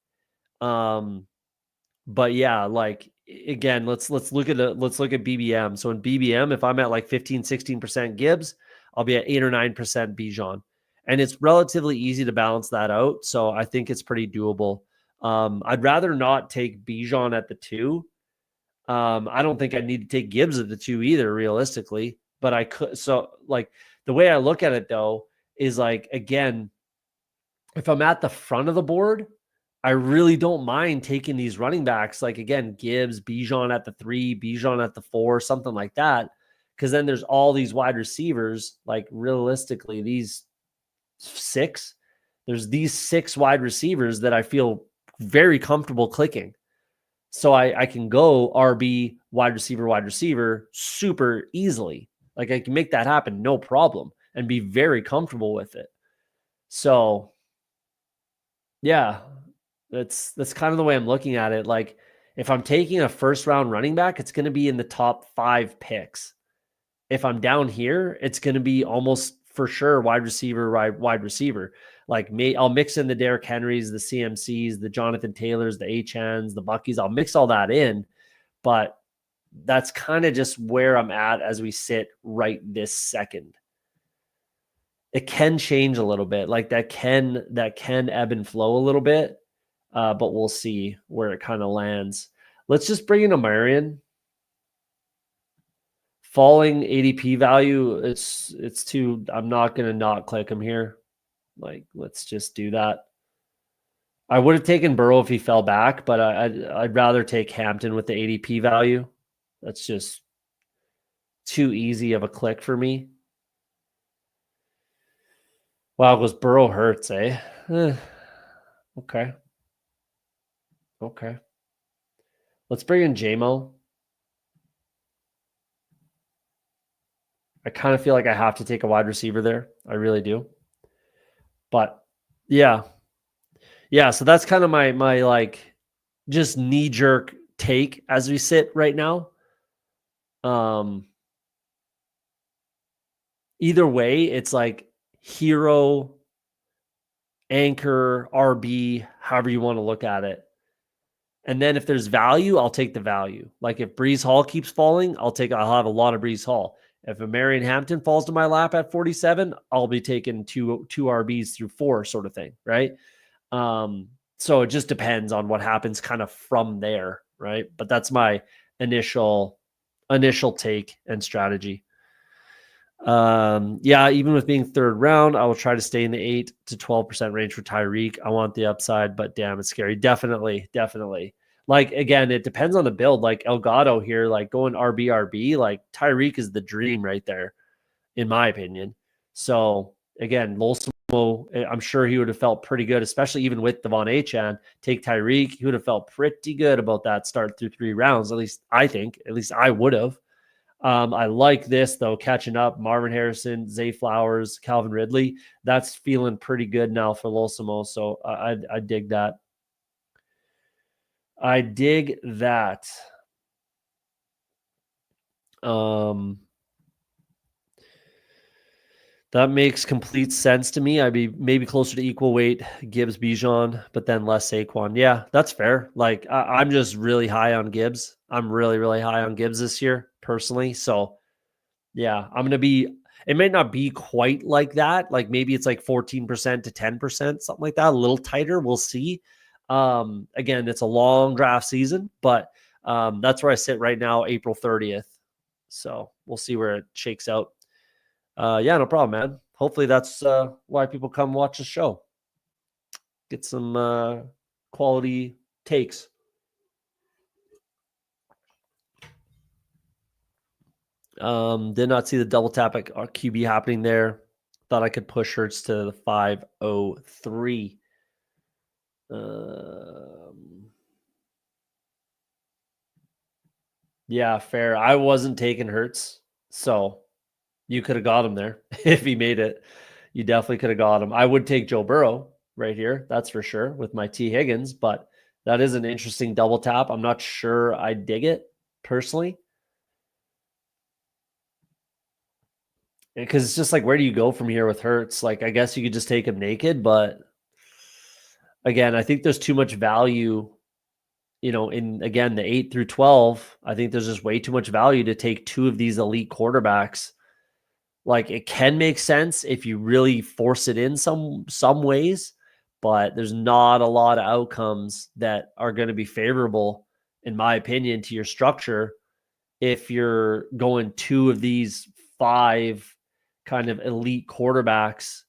But yeah, like again, let's look at BBM. So in BBM, if I'm at like 15-16% Gibbs, I'll be at 8 or 9% Bijan. And it's relatively easy to balance that out. So I think it's pretty doable. I'd rather not take Bijan at the 2. I don't think I need to take Gibbs at the 2 either, realistically. But I could. So like the way I look at it though is like, again, if I'm at the front of the board, I really don't mind taking these running backs. Like again, Gibbs, Bijan at the 3, Bijan at the 4, something like that. Because then there's all these wide receivers. Like realistically, these 6, there's these 6 wide receivers that I feel very comfortable clicking. So I can go RB, wide receiver, super easily. Like I can make that happen, no problem, and be very comfortable with it. So yeah, that's kind of the way I'm looking at it. Like if I'm taking a first round running back, it's going to be in the top 5 picks. If I'm down here, it's going to be almost for sure wide receiver. Like I'll mix in the Derrick Henrys, the CMCs, the Jonathan Taylors, the Achans, the Buckies. I'll mix all that in, but that's kind of just where I'm at as we sit right this second. It can change a little bit. Like that can ebb and flow a little bit. But we'll see where it kind of lands. Let's just bring in a Marion. Falling ADP value, it's too. I'm not going to not click him here. Like, let's just do that. I would have taken Burrow if he fell back, but I'd rather take Hampton with the ADP value. That's just too easy of a click for me. Wow, it was Burrow hurts, eh? Okay. Let's bring in JMO. I kind of feel like I have to take a wide receiver there. I really do. But yeah. So that's kind of my like just knee jerk take as we sit right now. Either way, it's like hero, anchor, RB, however you want to look at it. And then if there's value, I'll take the value. Like if Breeze Hall keeps falling, I'll have a lot of Breeze Hall. If a Marion Hampton falls to my lap at 47, I'll be taking two RBs through 4 sort of thing, right? So it just depends on what happens kind of from there, right? But that's my initial take and strategy. Yeah, even with being 3rd round, I will try to stay in the 8 to 12% range for Tyreek. I want the upside, but damn, it's scary. Definitely. Like again, it depends on the build. Like Elgato here, like going RB, like Tyreek is the dream right there, in my opinion. So again, Lolsimo, I'm sure he would have felt pretty good, especially even with Devon Achane. Take Tyreek, he would have felt pretty good about that start through 3 rounds. At least I would have. I like this though, catching up. Marvin Harrison, Zay Flowers, Calvin Ridley. That's feeling pretty good now for Lolsimo. So I dig that. That makes complete sense to me. I'd be maybe closer to equal weight Gibbs, Bijan, but then less Saquon. Yeah, that's fair. Like I'm just really high on Gibbs. I'm really, really high on Gibbs this year personally. So yeah, I'm going to be, it may not be quite like that. Like maybe it's like 14% to 10%, something like that, a little tighter. We'll see. Again, it's a long draft season, but that's where I sit right now, April 30th. So we'll see where it shakes out. Yeah, no problem, man. Hopefully that's why people come watch the show. Get some quality takes. Did not see the double tap at QB happening there. Thought I could push Hurts to the 503. Yeah, fair. I wasn't taking Hurts, so you could have got him there if he made it. You definitely could have got him. I would take Joe Burrow right here, that's for sure, with my T. Higgins, but that is an interesting double tap. I'm not sure I dig it personally. Because it's just like, where do you go from here with Hurts? Like, I guess you could just take him naked, but again, I think there's too much value, in again the 8 through 12. I think there's just way too much value to take two of these elite quarterbacks. Like, it can make sense if you really force it in some ways, but there's not a lot of outcomes that are going to be favorable, in my opinion, to your structure if you're going two of these five kind of elite quarterbacks.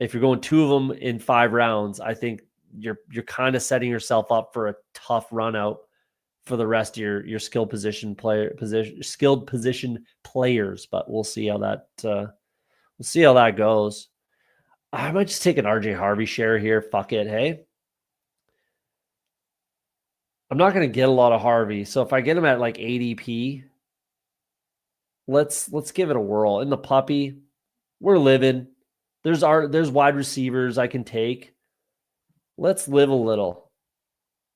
If you're going two of them in 5 rounds, I think you're kind of setting yourself up for a tough run out for the rest of your skilled position players. But we'll see how that goes. I might just take an RJ Harvey share here. Fuck it, hey. I'm not going to get a lot of Harvey, so if I get him at like ADP, let's give it a whirl. In the puppy, we're living. There's wide receivers I can take. Let's live a little.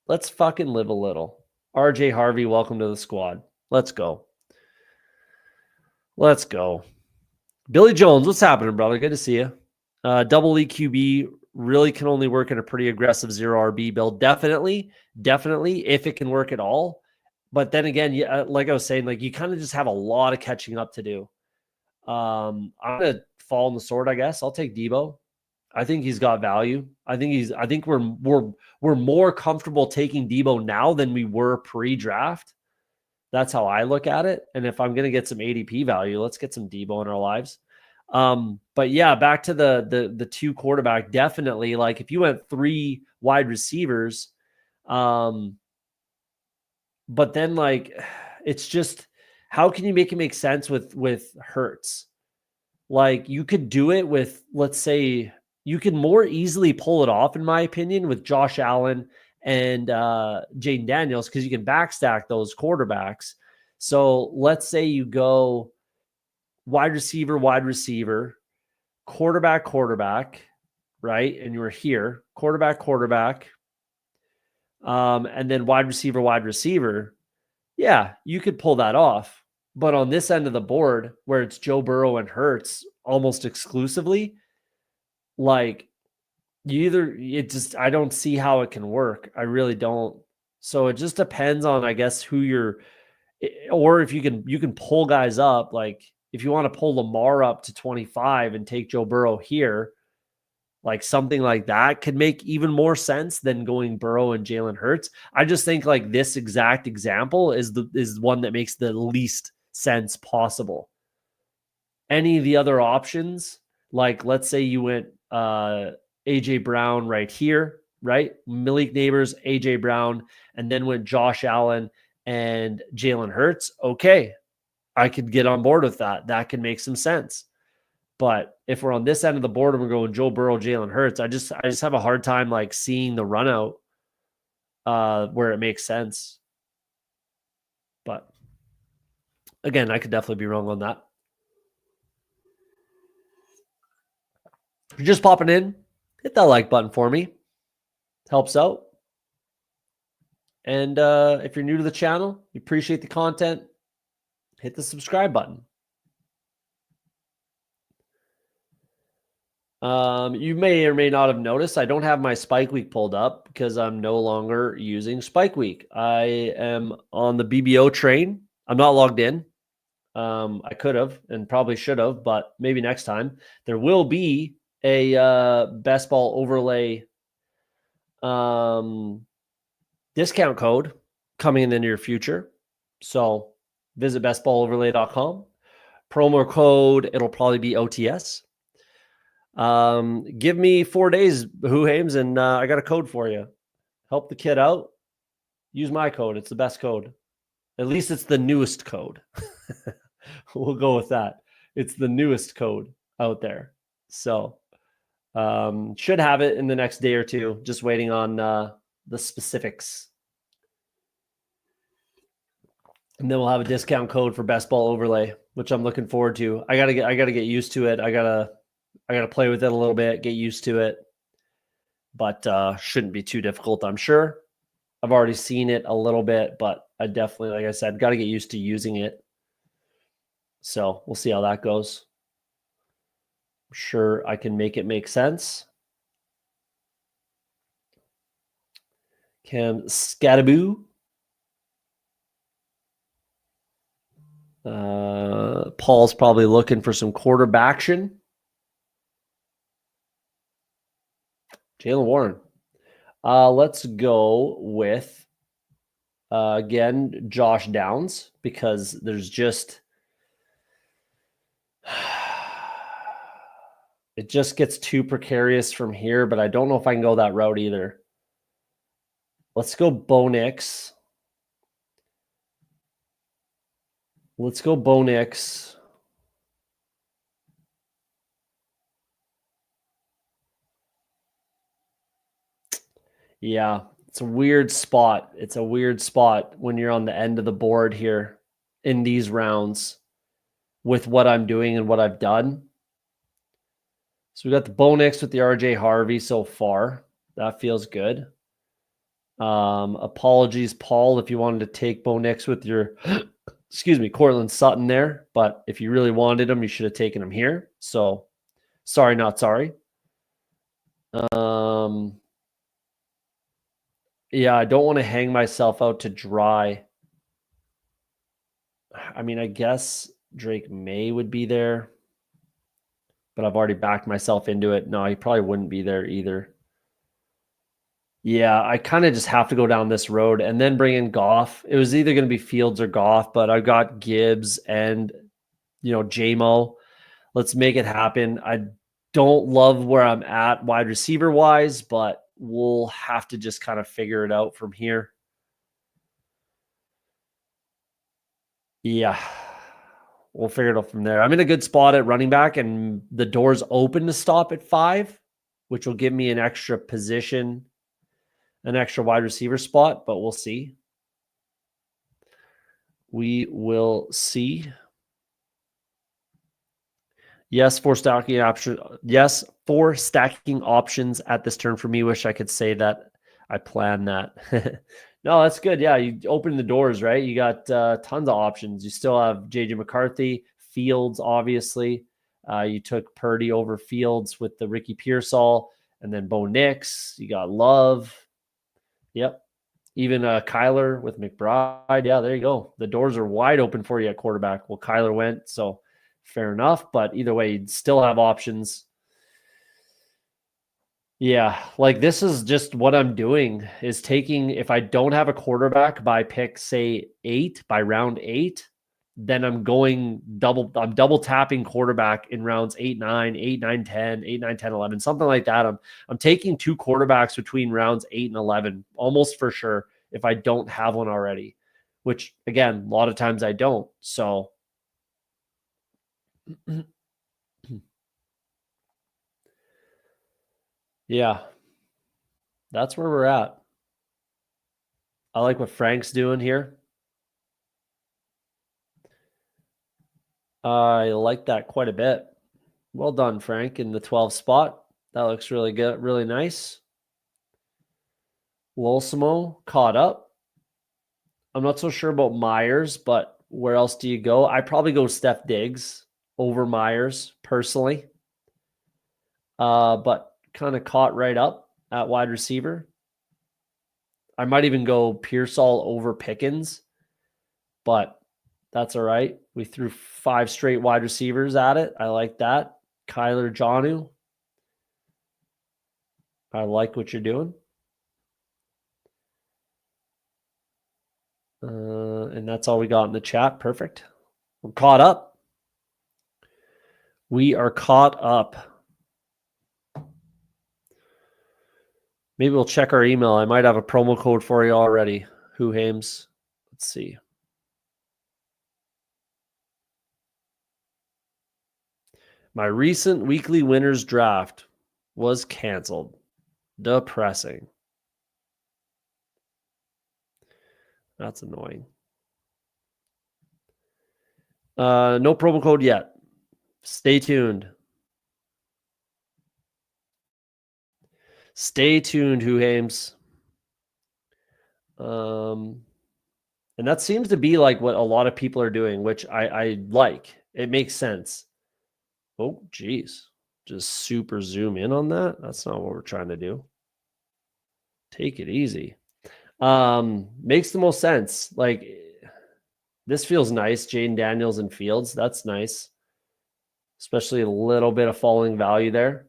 Let's fucking live a little. RJ Harvey, welcome to the squad. Let's go. Let's go. Billy Jones, what's happening, brother? Good to see you. Double EQB really can only work in a pretty aggressive 0 RB build. Definitely, if it can work at all. But then again, like I was saying, like, you kind of just have a lot of catching up to do. I'm gonna fall on the sword, I guess. I'll take Debo. I think he's got value. I think we're more comfortable taking Debo now than we were pre-draft. That's how I look at it. And if I'm gonna get some ADP value, let's get some Debo in our lives. But yeah, back to the 2 quarterback, definitely. Like, if you went 3 wide receivers, but then, like, it's just, how can you make it make sense with Hurts? Like, you could do it with, let's say, you can more easily pull it off, in my opinion, with Josh Allen and Jaden Daniels, because you can backstack those quarterbacks. So let's say you go wide receiver, quarterback, right? And you're here, quarterback, and then wide receiver. Yeah, you could pull that off. But on this end of the board, where it's Joe Burrow and Hurts almost exclusively, like, I don't see how it can work. I really don't. So it just depends on, I guess, or if you can pull guys up. Like, if you want to pull Lamar up to 25 and take Joe Burrow here, like, something like that could make even more sense than going Burrow and Jalen Hurts. I just think, like, this exact example is one that makes the least sense possible. Any of the other options, like, let's say you went AJ Brown right here, right? Malik Neighbors, AJ Brown, and then went Josh Allen and Jalen Hurts. Okay, I could get on board with that. That can make some sense. But if we're on this end of the board and we're going Joe Burrow, Jalen Hurts, I just have a hard time, like, seeing the run out where it makes sense. But again, I could definitely be wrong on that. If you're just popping in, hit that like button for me. It helps out. And if you're new to the channel, you appreciate the content, hit the subscribe button. You may or may not have noticed, I don't have my Spike Week pulled up because I'm no longer using Spike Week. I am on the BBO train. I'm not logged in. I could have and probably should have, but maybe next time. There will be a Best Ball overlay discount code coming in the near future. So visit bestballoverlay.com. Promo code, it'll probably be OTS. Give me 4 days, Who Hames, and I got a code for you. Help the kid out. Use my code. It's the best code. At least it's the newest code. We'll go with that. It's the newest code out there. So should have it in the next day or two. Just waiting on the specifics. And then we'll have a discount code for Best Ball Overlay, which I'm looking forward to. I gotta get used to it. I gotta play with it a little bit, get used to it. But shouldn't be too difficult, I'm sure. I've already seen it a little bit, but I definitely, like I said, got to get used to using it. So we'll see how that goes. I'm sure I can make it make sense. Cam Scadaboo. Paul's probably looking for some quarterback action. Jalen Warren. Let's go with, again, Josh Downs, because there's just it just gets too precarious from here, but I don't know if I can go that route either. Let's go Bo Nix. Let's go Bo Nix. Yeah, it's a weird spot. It's a weird spot when you're on the end of the board here in these rounds with what I'm doing and what I've done. So we got the Bo Nix with the RJ Harvey so far. That feels good. Apologies, Paul, if you wanted to take Bo Nix with your, excuse me, Cortland Sutton there. But if you really wanted him, you should have taken him here. So sorry, not sorry. Yeah, I don't want to hang myself out to dry. I mean, I guess Drake May would be there, but I've already backed myself into it. No, he probably wouldn't be there either. Yeah, I kind of just have to go down this road and then bring in Goff. It was either going to be Fields or Goff, but I got Gibbs and, JMO. Let's make it happen. I don't love where I'm at wide receiver wise, but we'll have to just kind of figure it out from here. Yeah. We'll figure it out from there. I'm in a good spot at running back, and the door's open to stop at 5, which will give me an extra position, an extra wide receiver spot, but we'll see. We will see. Yes, for stacking option. Yes, for stacking options at this turn for me. Wish I could say that I planned that. No, that's good. Yeah, you open the doors, right? You got tons of options. You still have JJ McCarthy, Fields, obviously. You took Purdy over Fields with the Ricky Pearsall, and then Bo Nix. You got Love. Yep. Even Kyler with McBride. Yeah, there you go. The doors are wide open for you at quarterback. Well, Kyler went, so fair enough. But either way, you'd still have options. Yeah, like this is just what I'm doing is taking, if I don't have a quarterback by pick, say 8, by round 8, then I'm double tapping quarterback in rounds 8, 9, 8, 9, 10, 8, 9, 10, 11, something like that. I'm taking 2 quarterbacks between rounds 8 and 11, almost for sure, if I don't have one already, which again, a lot of times I don't. So yeah, that's where we're at. I like what Frank's doing here. I like that quite a bit. Well done, Frank, in the 12 spot. That looks really good, really nice. Lolsimo caught up. I'm not so sure about Myers, but where else do you go? I probably go Steph Diggs over Myers personally. But kind of caught right up at wide receiver. I might even go Pearsall over Pickens, but that's all right. We threw 5 straight wide receivers at it. I like that. Kyler Jonnu. I like what you're doing. And that's all we got in the chat. Perfect. We're caught up. We are caught up. Maybe we'll check our email. I might have a promo code for you already. Who Hames? Let's see. My recent weekly winners draft was canceled. Depressing. That's annoying. No promo code yet. Stay tuned. Stay tuned, Huhames. And that seems to be like what a lot of people are doing, which I like. It makes sense. Oh, geez. Just super zoom in on that. That's not what we're trying to do. Take it easy. Makes the most sense. Like, this feels nice. Jaden Daniels and Fields. That's nice. Especially a little bit of falling value there.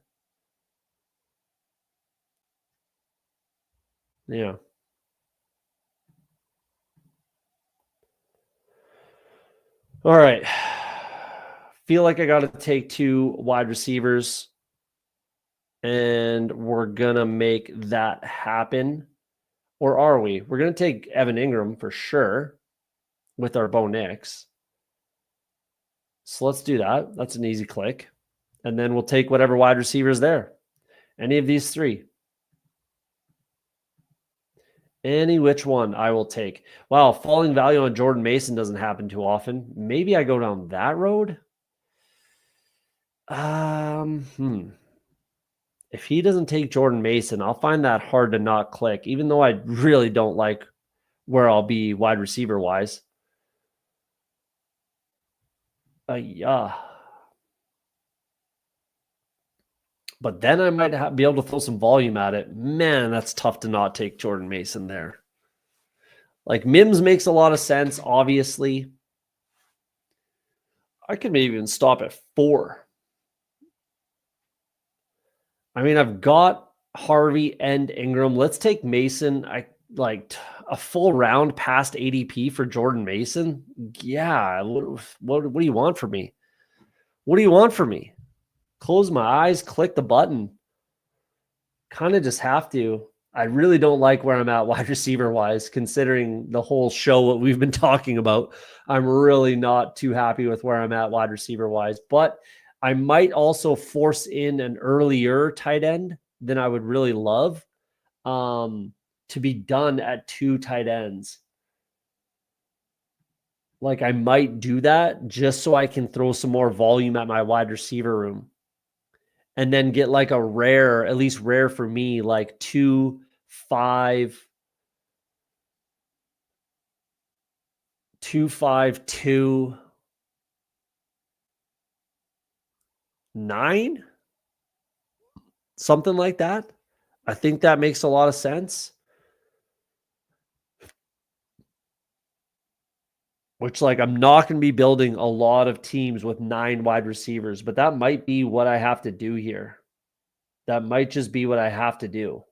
Yeah. All right. Feel like I got to take 2 wide receivers, and we're going to make that happen. Or are we? We're going to take Evan Ingram for sure with our Bo Nix. So let's do that. That's an easy click. And then we'll take whatever wide receiver is there. Any of these 3. Any which one I will take. Wow, falling value on Jordan Mason doesn't happen too often. Maybe I go down that road. If he doesn't take Jordan Mason, I'll find that hard to not click, even though I really don't like where I'll be wide receiver wise. Yeah. But then I might be able to throw some volume at it. Man, that's tough to not take Jordan Mason there. Like, Mims makes a lot of sense, obviously. I could maybe even stop at 4. I mean, I've got Harvey and Ingram. Let's take Mason. I like a full round past ADP for Jordan Mason. Yeah. What do you want from me? What do you want from me? Close my eyes, click the button. Kind of just have to. I really don't like where I'm at wide receiver wise, considering the whole show, what we've been talking about. I'm really not too happy with where I'm at wide receiver wise, but I might also force in an earlier tight end than I would really love to be done at 2 tight ends. Like, I might do that just so I can throw some more volume at my wide receiver room. And then get like a rare, at least rare for me, like 2, 5, 2, 5, 2, 9, something like that. I think that makes a lot of sense. Which, like, I'm not going to be building a lot of teams with 9 wide receivers, but that might be what I have to do here. That might just be what I have to do.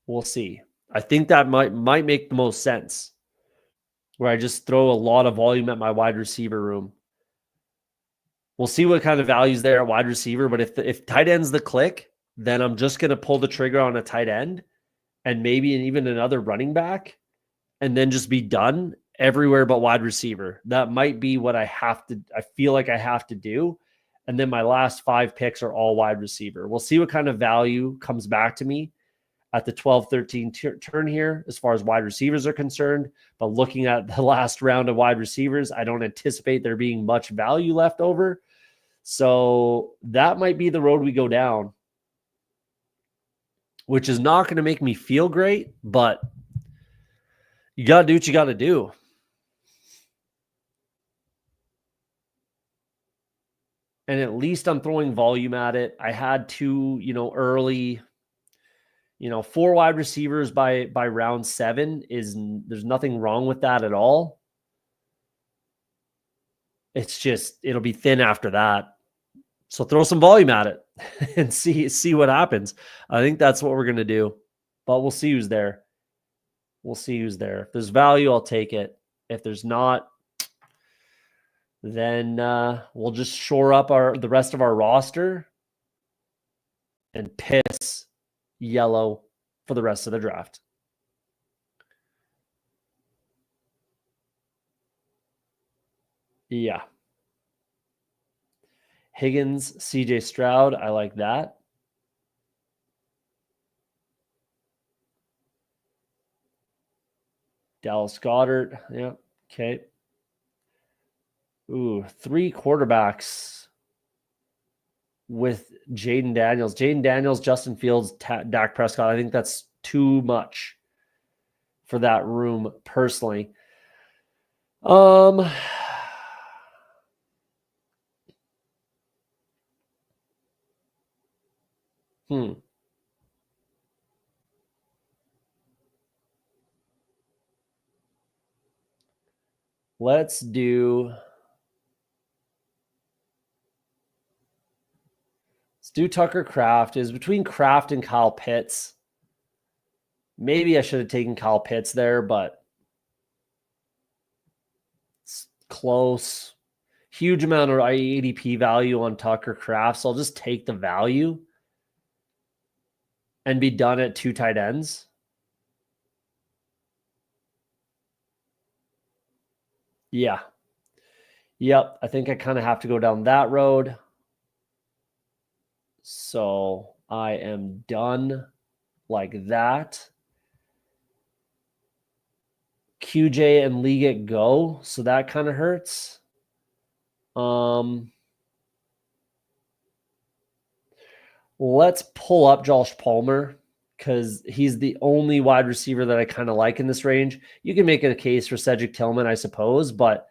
We'll see. I think that might make the most sense, where I just throw a lot of volume at my wide receiver room. We'll see what kind of values there at wide receiver, but if tight end's the click, then I'm just going to pull the trigger on a tight end and maybe even another running back, and then just be done everywhere but wide receiver. That might be what I feel like I have to do. And then my last 5 picks are all wide receiver. We'll see what kind of value comes back to me at the 12-13 turn here as far as wide receivers are concerned. But looking at the last round of wide receivers, I don't anticipate there being much value left over. So that might be the road we go down, which is not going to make me feel great, but you got to do what you got to do. And at least I'm throwing volume at it. I had 2, early, 4 wide receivers by round 7 there's nothing wrong with that at all. It's just, it'll be thin after that. So throw some volume at it and see what happens. I think that's what we're going to do, but we'll see who's there. We'll see who's there. If there's value, I'll take it. If there's not, then we'll just shore up the rest of our roster and piss yellow for the rest of the draft. Yeah. Higgins, CJ Stroud, I like that. Dallas Goedert, yeah. Okay. Ooh, 3 quarterbacks with Jaden Daniels. Jaden Daniels, Justin Fields, Dak Prescott. I think that's too much for that room personally. Let's do Tucker Kraft. Is between Kraft and Kyle Pitts. Maybe I should have taken Kyle Pitts there, but it's close. Huge amount of ADP value on Tucker Kraft, so I'll just take the value and be done at 2 tight ends. Yeah. Yep. I think I kind of have to go down that road. So I am done like that. QJ and Liggett go, so that kind of hurts. Let's pull up Josh Palmer because he's the only wide receiver that I kind of like in this range. You can make a case for Cedric Tillman, I suppose, but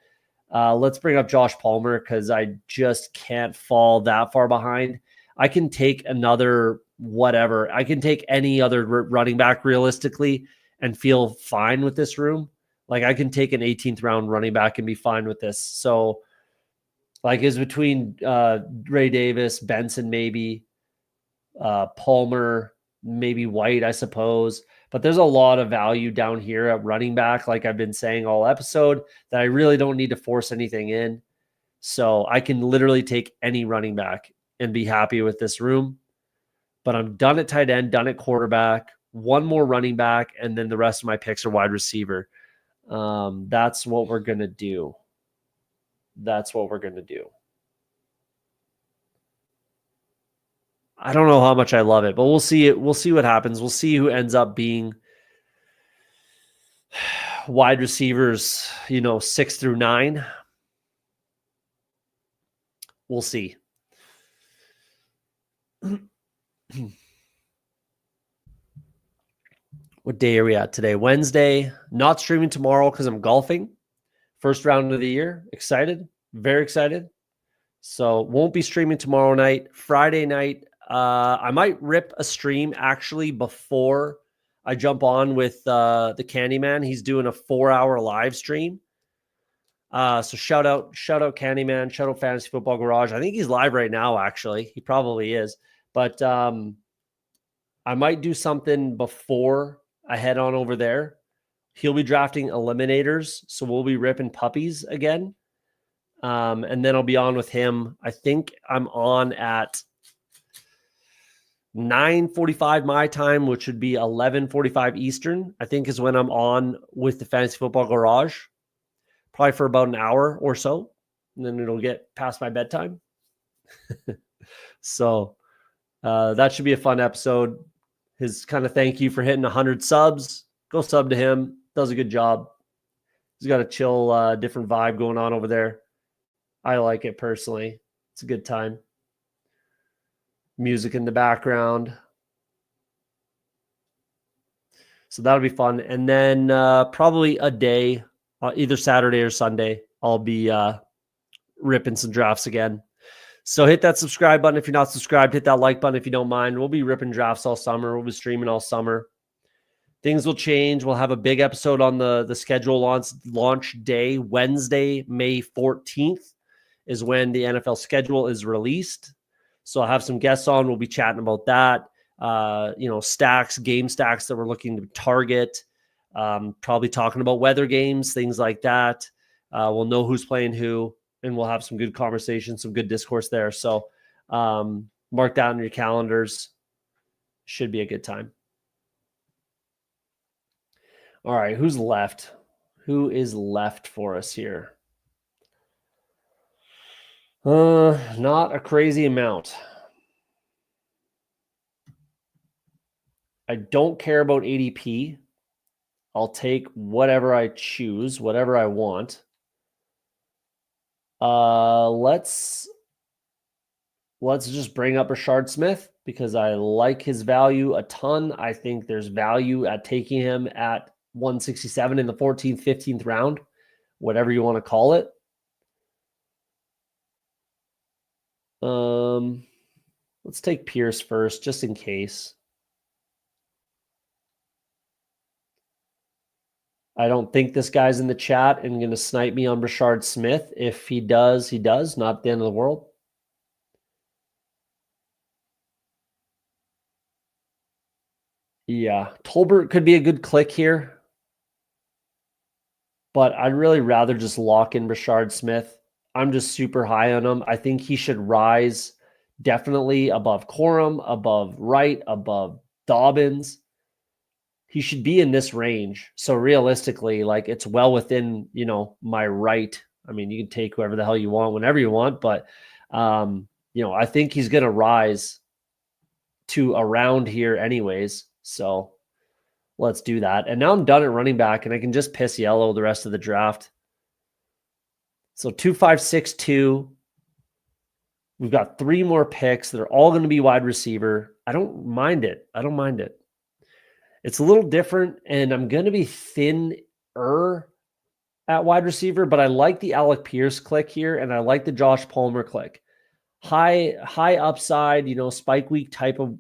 let's bring up Josh Palmer because I just can't fall that far behind. I can take another whatever. I can take any other running back realistically and feel fine with this room. Like I can take an 18th round running back and be fine with this. So like is between Ray Davis, Benson, maybe Palmer, maybe White, I suppose. But there's a lot of value down here at running back, like I've been saying all episode, that I really don't need to force anything in. So I can literally take any running back and be happy with this room. But I'm done at tight end, done at quarterback, one more running back, and then the rest of my picks are wide receiver. That's what we're going to do. I don't know how much I love it, but we'll see it. We'll see what happens. We'll see who ends up being wide receivers, 6 through 9. We'll see. What day are we at today? Wednesday. Not streaming tomorrow because I'm golfing. First round of the year. Excited. Very excited. So won't be streaming tomorrow night. Friday night, I might rip a stream actually before I jump on with the Candyman. He's doing a 4-hour live stream. So shout out Candyman, shout out Fantasy Football Garage. I think he's live right now, actually. He probably is. But I might do something before I head on over there. He'll be drafting eliminators, so we'll be ripping puppies again. And then I'll be on with him. I think I'm on at 9:45 my time, which would be 11:45 Eastern, I think is when I'm on with the Fantasy Football Garage, probably for about an hour or so. And then it'll get past my bedtime. So that should be a fun episode. His kind of thank you for hitting 100 subs. Go sub to him. Does a good job. He's got a chill, different vibe going on over there. I like it personally. It's a good time. Music in the background. So that'll be fun. And then probably a day, either Saturday or Sunday, I'll be ripping some drafts again. So hit that subscribe button if you're not subscribed. Hit that like button if you don't mind. We'll be ripping drafts all summer. We'll be streaming all summer. Things will change. We'll have a big episode on the schedule launch day. Wednesday, May 14th is when the NFL schedule is released. So I'll have some guests on. We'll be chatting about that. Stacks, game stacks that we're looking to target. Probably talking about weather games, things like that. We'll know who's playing who, and we'll have some good conversations, some good discourse there. So mark that on your calendars. Should be a good time. All right, who's left? Who is left for us here? Not a crazy amount. I don't care about ADP. I'll take whatever I choose, whatever I want. Let's just bring up Rashard Smith because I like his value a ton. I think there's value at taking him at 167 in the 14th, 15th round, whatever you want to call it. Let's take Pierce first, just in case. I don't think this guy's in the chat and going to snipe me on Rashard Smith. If he does, he does. Not the end of the world. Yeah, Tolbert could be a good click here, but I'd really rather just lock in Rashard Smith. I'm just super high on him. I think he should rise definitely above Corum, above Wright, above Dobbins. He should be in this range. So realistically, like it's well within, my right. I mean, you can take whoever the hell you want, whenever you want, but I think he's going to rise to around here anyways. So let's do that. And now I'm done at running back and I can just piss yellow the rest of the draft. So 2, 5, 6, 2. We've got 3 more picks. They're all going to be wide receiver. I don't mind it. It's a little different, and I'm going to be thinner at wide receiver, but I like the Alec Pierce click here, and I like the Josh Palmer click. High upside, spike week type of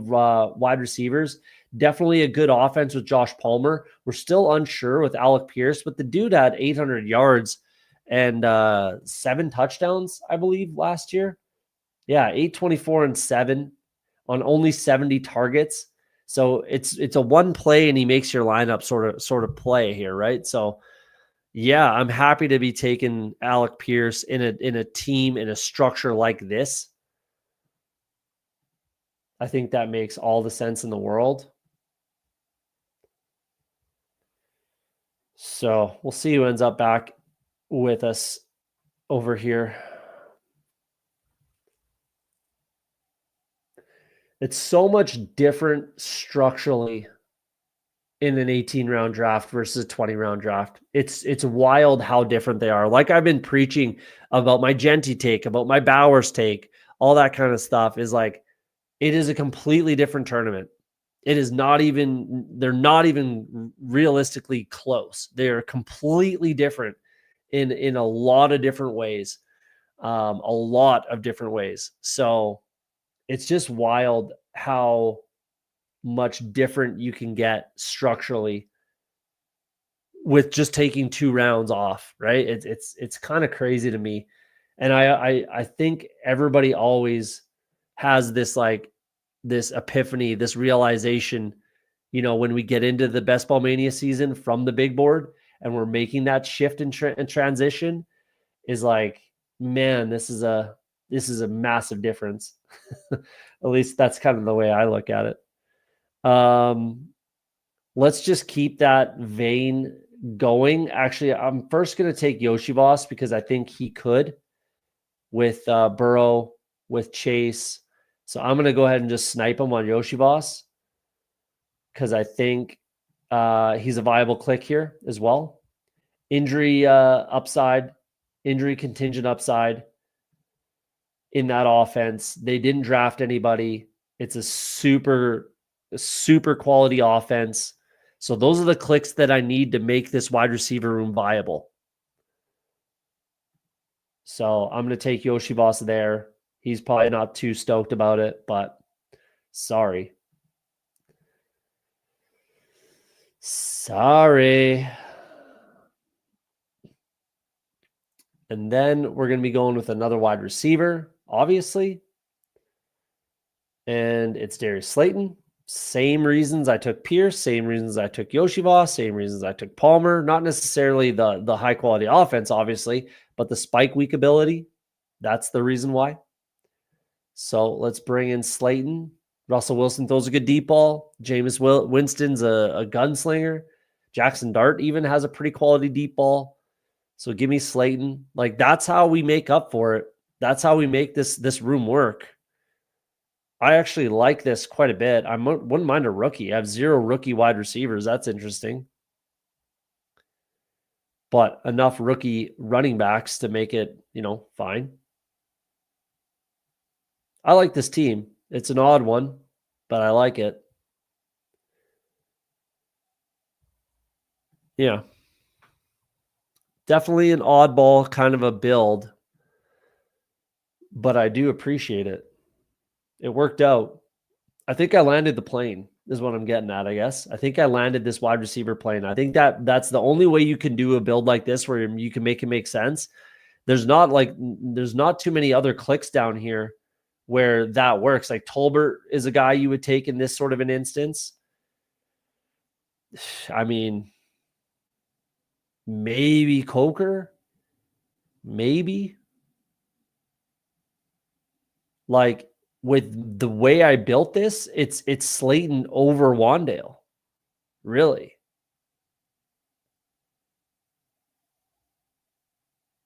wide receivers. Definitely a good offense with Josh Palmer. We're still unsure with Alec Pierce, but the dude had 800 yards and 7 touchdowns, I believe, last year. Yeah, 824 and 7 on only 70 targets. So it's a one play and he makes your lineup sort of play here, right? So yeah, I'm happy to be taking Alec Pierce in a team in a structure like this. I think that makes all the sense in the world. So we'll see who ends up back with us over here. It's so much different structurally in an 18-round draft versus a 20-round draft. It's wild how different they are. Like I've been preaching about my Genty take, about my Bowers take, all that kind of stuff is like, it is a completely different tournament. They're not even realistically close. They're completely different in a lot of different ways. So it's just wild how much different you can get structurally with just taking 2 rounds off, right? It's kind of crazy to me. And I think everybody always has this epiphany, this realization, when we get into the Best Ball Mania season from the big board and we're making that shift in transition is like, man, this is a massive difference. At least that's kind of the way I look at it. Let's just keep that vein going. Actually, I'm first going to take Yoshivas because I think he could with Burrow, with Chase. So I'm going to go ahead and just snipe him on Yoshivas because I think he's a viable click here as well. Injury contingent upside in that offense. They didn't draft anybody. It's a super quality offense. So those are the clicks that I need to make this wide receiver room viable. So I'm going to take Yoshivas there. He's probably not too stoked about it, but sorry. And then we're going to be going with another wide receiver, obviously. And it's Darius Slayton. Same reasons I took Pierce, same reasons I took Yoshivas, same reasons I took Palmer. Not necessarily the high quality offense, obviously, but the spike week ability. That's the reason why. So let's bring in Slayton. Russell Wilson throws a good deep ball. Jameis Winston's a gunslinger. Jackson Dart even has a pretty quality deep ball. So give me Slayton. Like that's how we make up for it. That's how we make this room work. I actually like this quite a bit. I wouldn't mind a rookie. I have 0 rookie wide receivers. That's interesting. but enough rookie running backs to make it, fine. I like this team. It's an odd one, but I like it. Yeah. Definitely an oddball kind of a build, but I do appreciate it. It worked out. I think I landed the plane is what I'm getting at, I guess. I think I landed this wide receiver plane. I think that's the only way you can do a build like this where you can make it make sense. There's not too many other clicks down here where that works. Like Tolbert is a guy you would take in this sort of an instance. I mean, maybe Coker, maybe. Like with the way I built this, it's Slayton over Wandale. Really?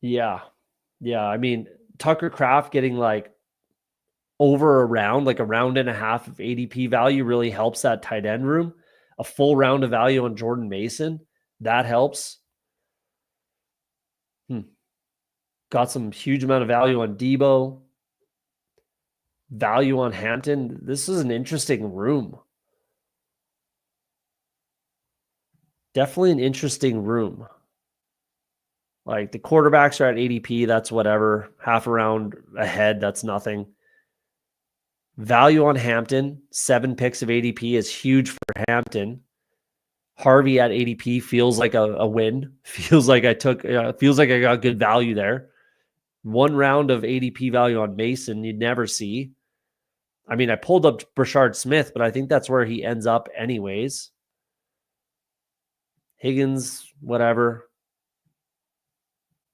Yeah. Yeah. I mean, Tucker Kraft getting like over a round, like a round and a half of ADP value really helps that tight end room. A full round of value on Jordan Mason, that helps. Got some huge amount of value on Debo. Value on Hampton. This is an interesting room. Definitely an interesting room. Like the quarterbacks are at ADP. That's whatever. Half a round ahead. That's nothing. Value on Hampton. 7 picks of ADP is huge for Hampton. Harvey at ADP feels like a win. Feels like I got good value there. 1 round of ADP value on Mason you'd never see. I mean, I pulled up Brashard Smith, but I think that's where he ends up anyways. Higgins, whatever.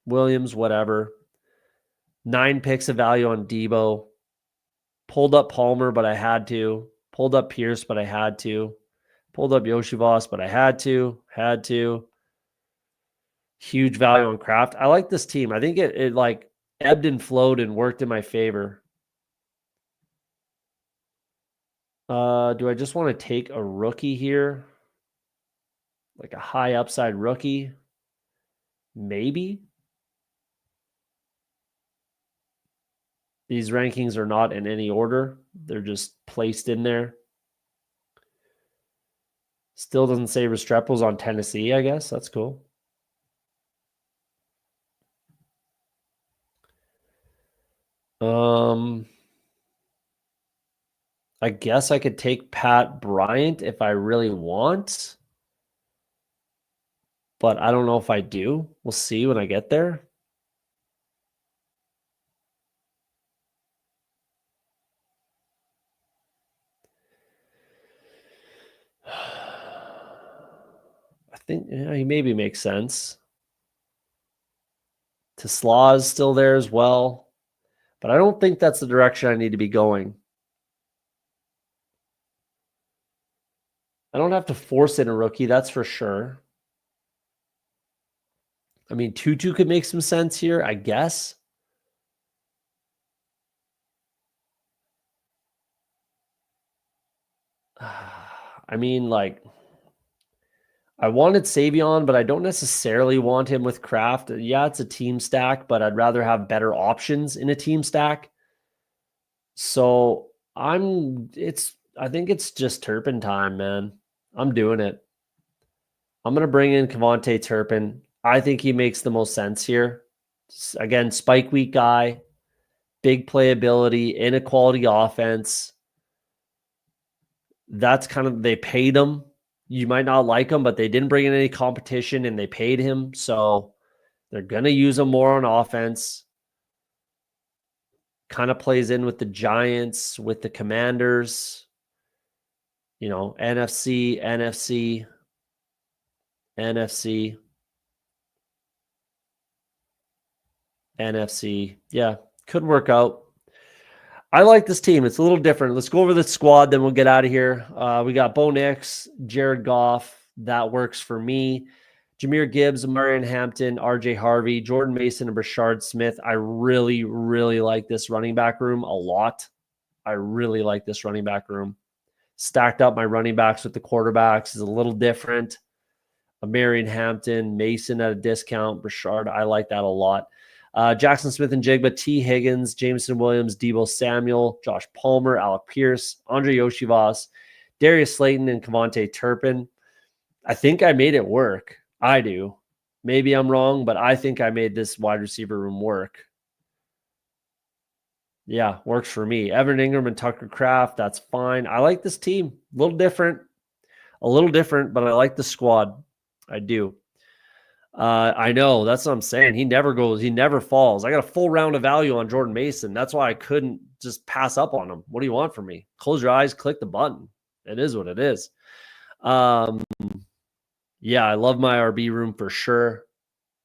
Williams, whatever. 9 picks of value on Debo. Pulled up Palmer, but I had to. Pulled up Pierce, but I had to. Pulled up Yoshivas, but I had to. Huge value on Kraft. I like this team. I think it like ebbed and flowed and worked in my favor. Do I just want to take a rookie here? Like a high upside rookie? Maybe. These rankings are not in any order. They're just placed in there. Still doesn't say Restrepo's on Tennessee, I guess. That's cool. I guess I could take Pat Bryant if I really want. But I don't know if I do. We'll see when I get there. I think he maybe makes sense. Tesla is still there as well. But I don't think that's the direction I need to be going. I don't have to force in a rookie, that's for sure. I mean, Tutu could make some sense here, I guess. I mean, like, I wanted Savion, but I don't necessarily want him with Kraft. Yeah, it's a team stack, but I'd rather have better options in a team stack. So I think it's just Turpin time, man. I'm doing it. I'm going to bring in Kevontae Turpin. I think he makes the most sense here. Again, spike week guy, big playability, in a quality offense. That's kind of, they paid him. You might not like him, but they didn't bring in any competition and they paid him. So they're going to use him more on offense. Kind of plays in with the Giants, with the Commanders, NFC. Yeah, could work out. I like this team. It's a little different. Let's go over the squad, then we'll get out of here. We got Bo Nix, Jared Goff. That works for me. Jahmyr Gibbs, Marion Hampton, RJ Harvey, Jordan Mason, and Brashard Smith. I really, really like this running back room a lot. I really like this running back room. Stacked up my running backs with the quarterbacks is a little different. Marion Hampton, Mason at a discount, Burchard. I like that a lot. Jackson Smith and Jigba, T. Higgins, Jameson Williams, Debo Samuel, Josh Palmer, Alec Pierce, Andre Yoshivas, Darius Slayton, and Kavonte Turpin. I think I made it work. I do. Maybe I'm wrong, but I think I made this wide receiver room work. Yeah, works for me. Evan Ingram and Tucker Kraft, that's fine. I like this team. A little different, but I like the squad. I do. I know. That's what I'm saying. He never falls. I got a full round of value on Jordan Mason. That's why I couldn't just pass up on him. What do you want from me? Close your eyes, click the button. It is what it is. Yeah, I love my RB room for sure.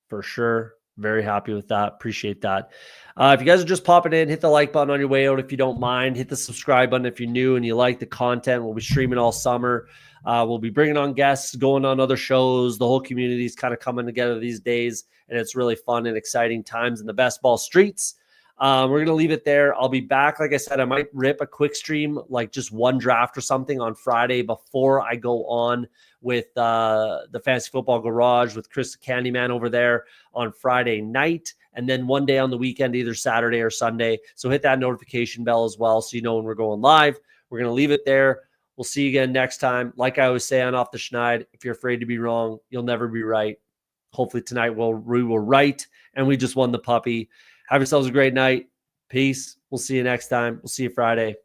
For sure. Very happy with that. Appreciate that. If you guys are just popping in, hit the like button on your way out if you don't mind. Hit the subscribe button if you're new and you like the content. We'll be streaming all summer. We'll be bringing on guests, going on other shows. The whole community is kind of coming together these days, and it's really fun and exciting times in the best ball streets. We're going to leave it there. I'll be back. Like I said, I might rip a quick stream, like just one draft or something on Friday before I go on with the Fantasy Football Garage with Chris the Candyman over there on Friday night. And then one day on the weekend, either Saturday or Sunday. So hit that notification bell as well so you know when we're going live. We're going to leave it there. We'll see you again next time. Like I always say on Off the Schneid, if you're afraid to be wrong, you'll never be right. Hopefully tonight we were right and we just won the puppy. Have yourselves a great night. Peace. We'll see you next time. We'll see you Friday.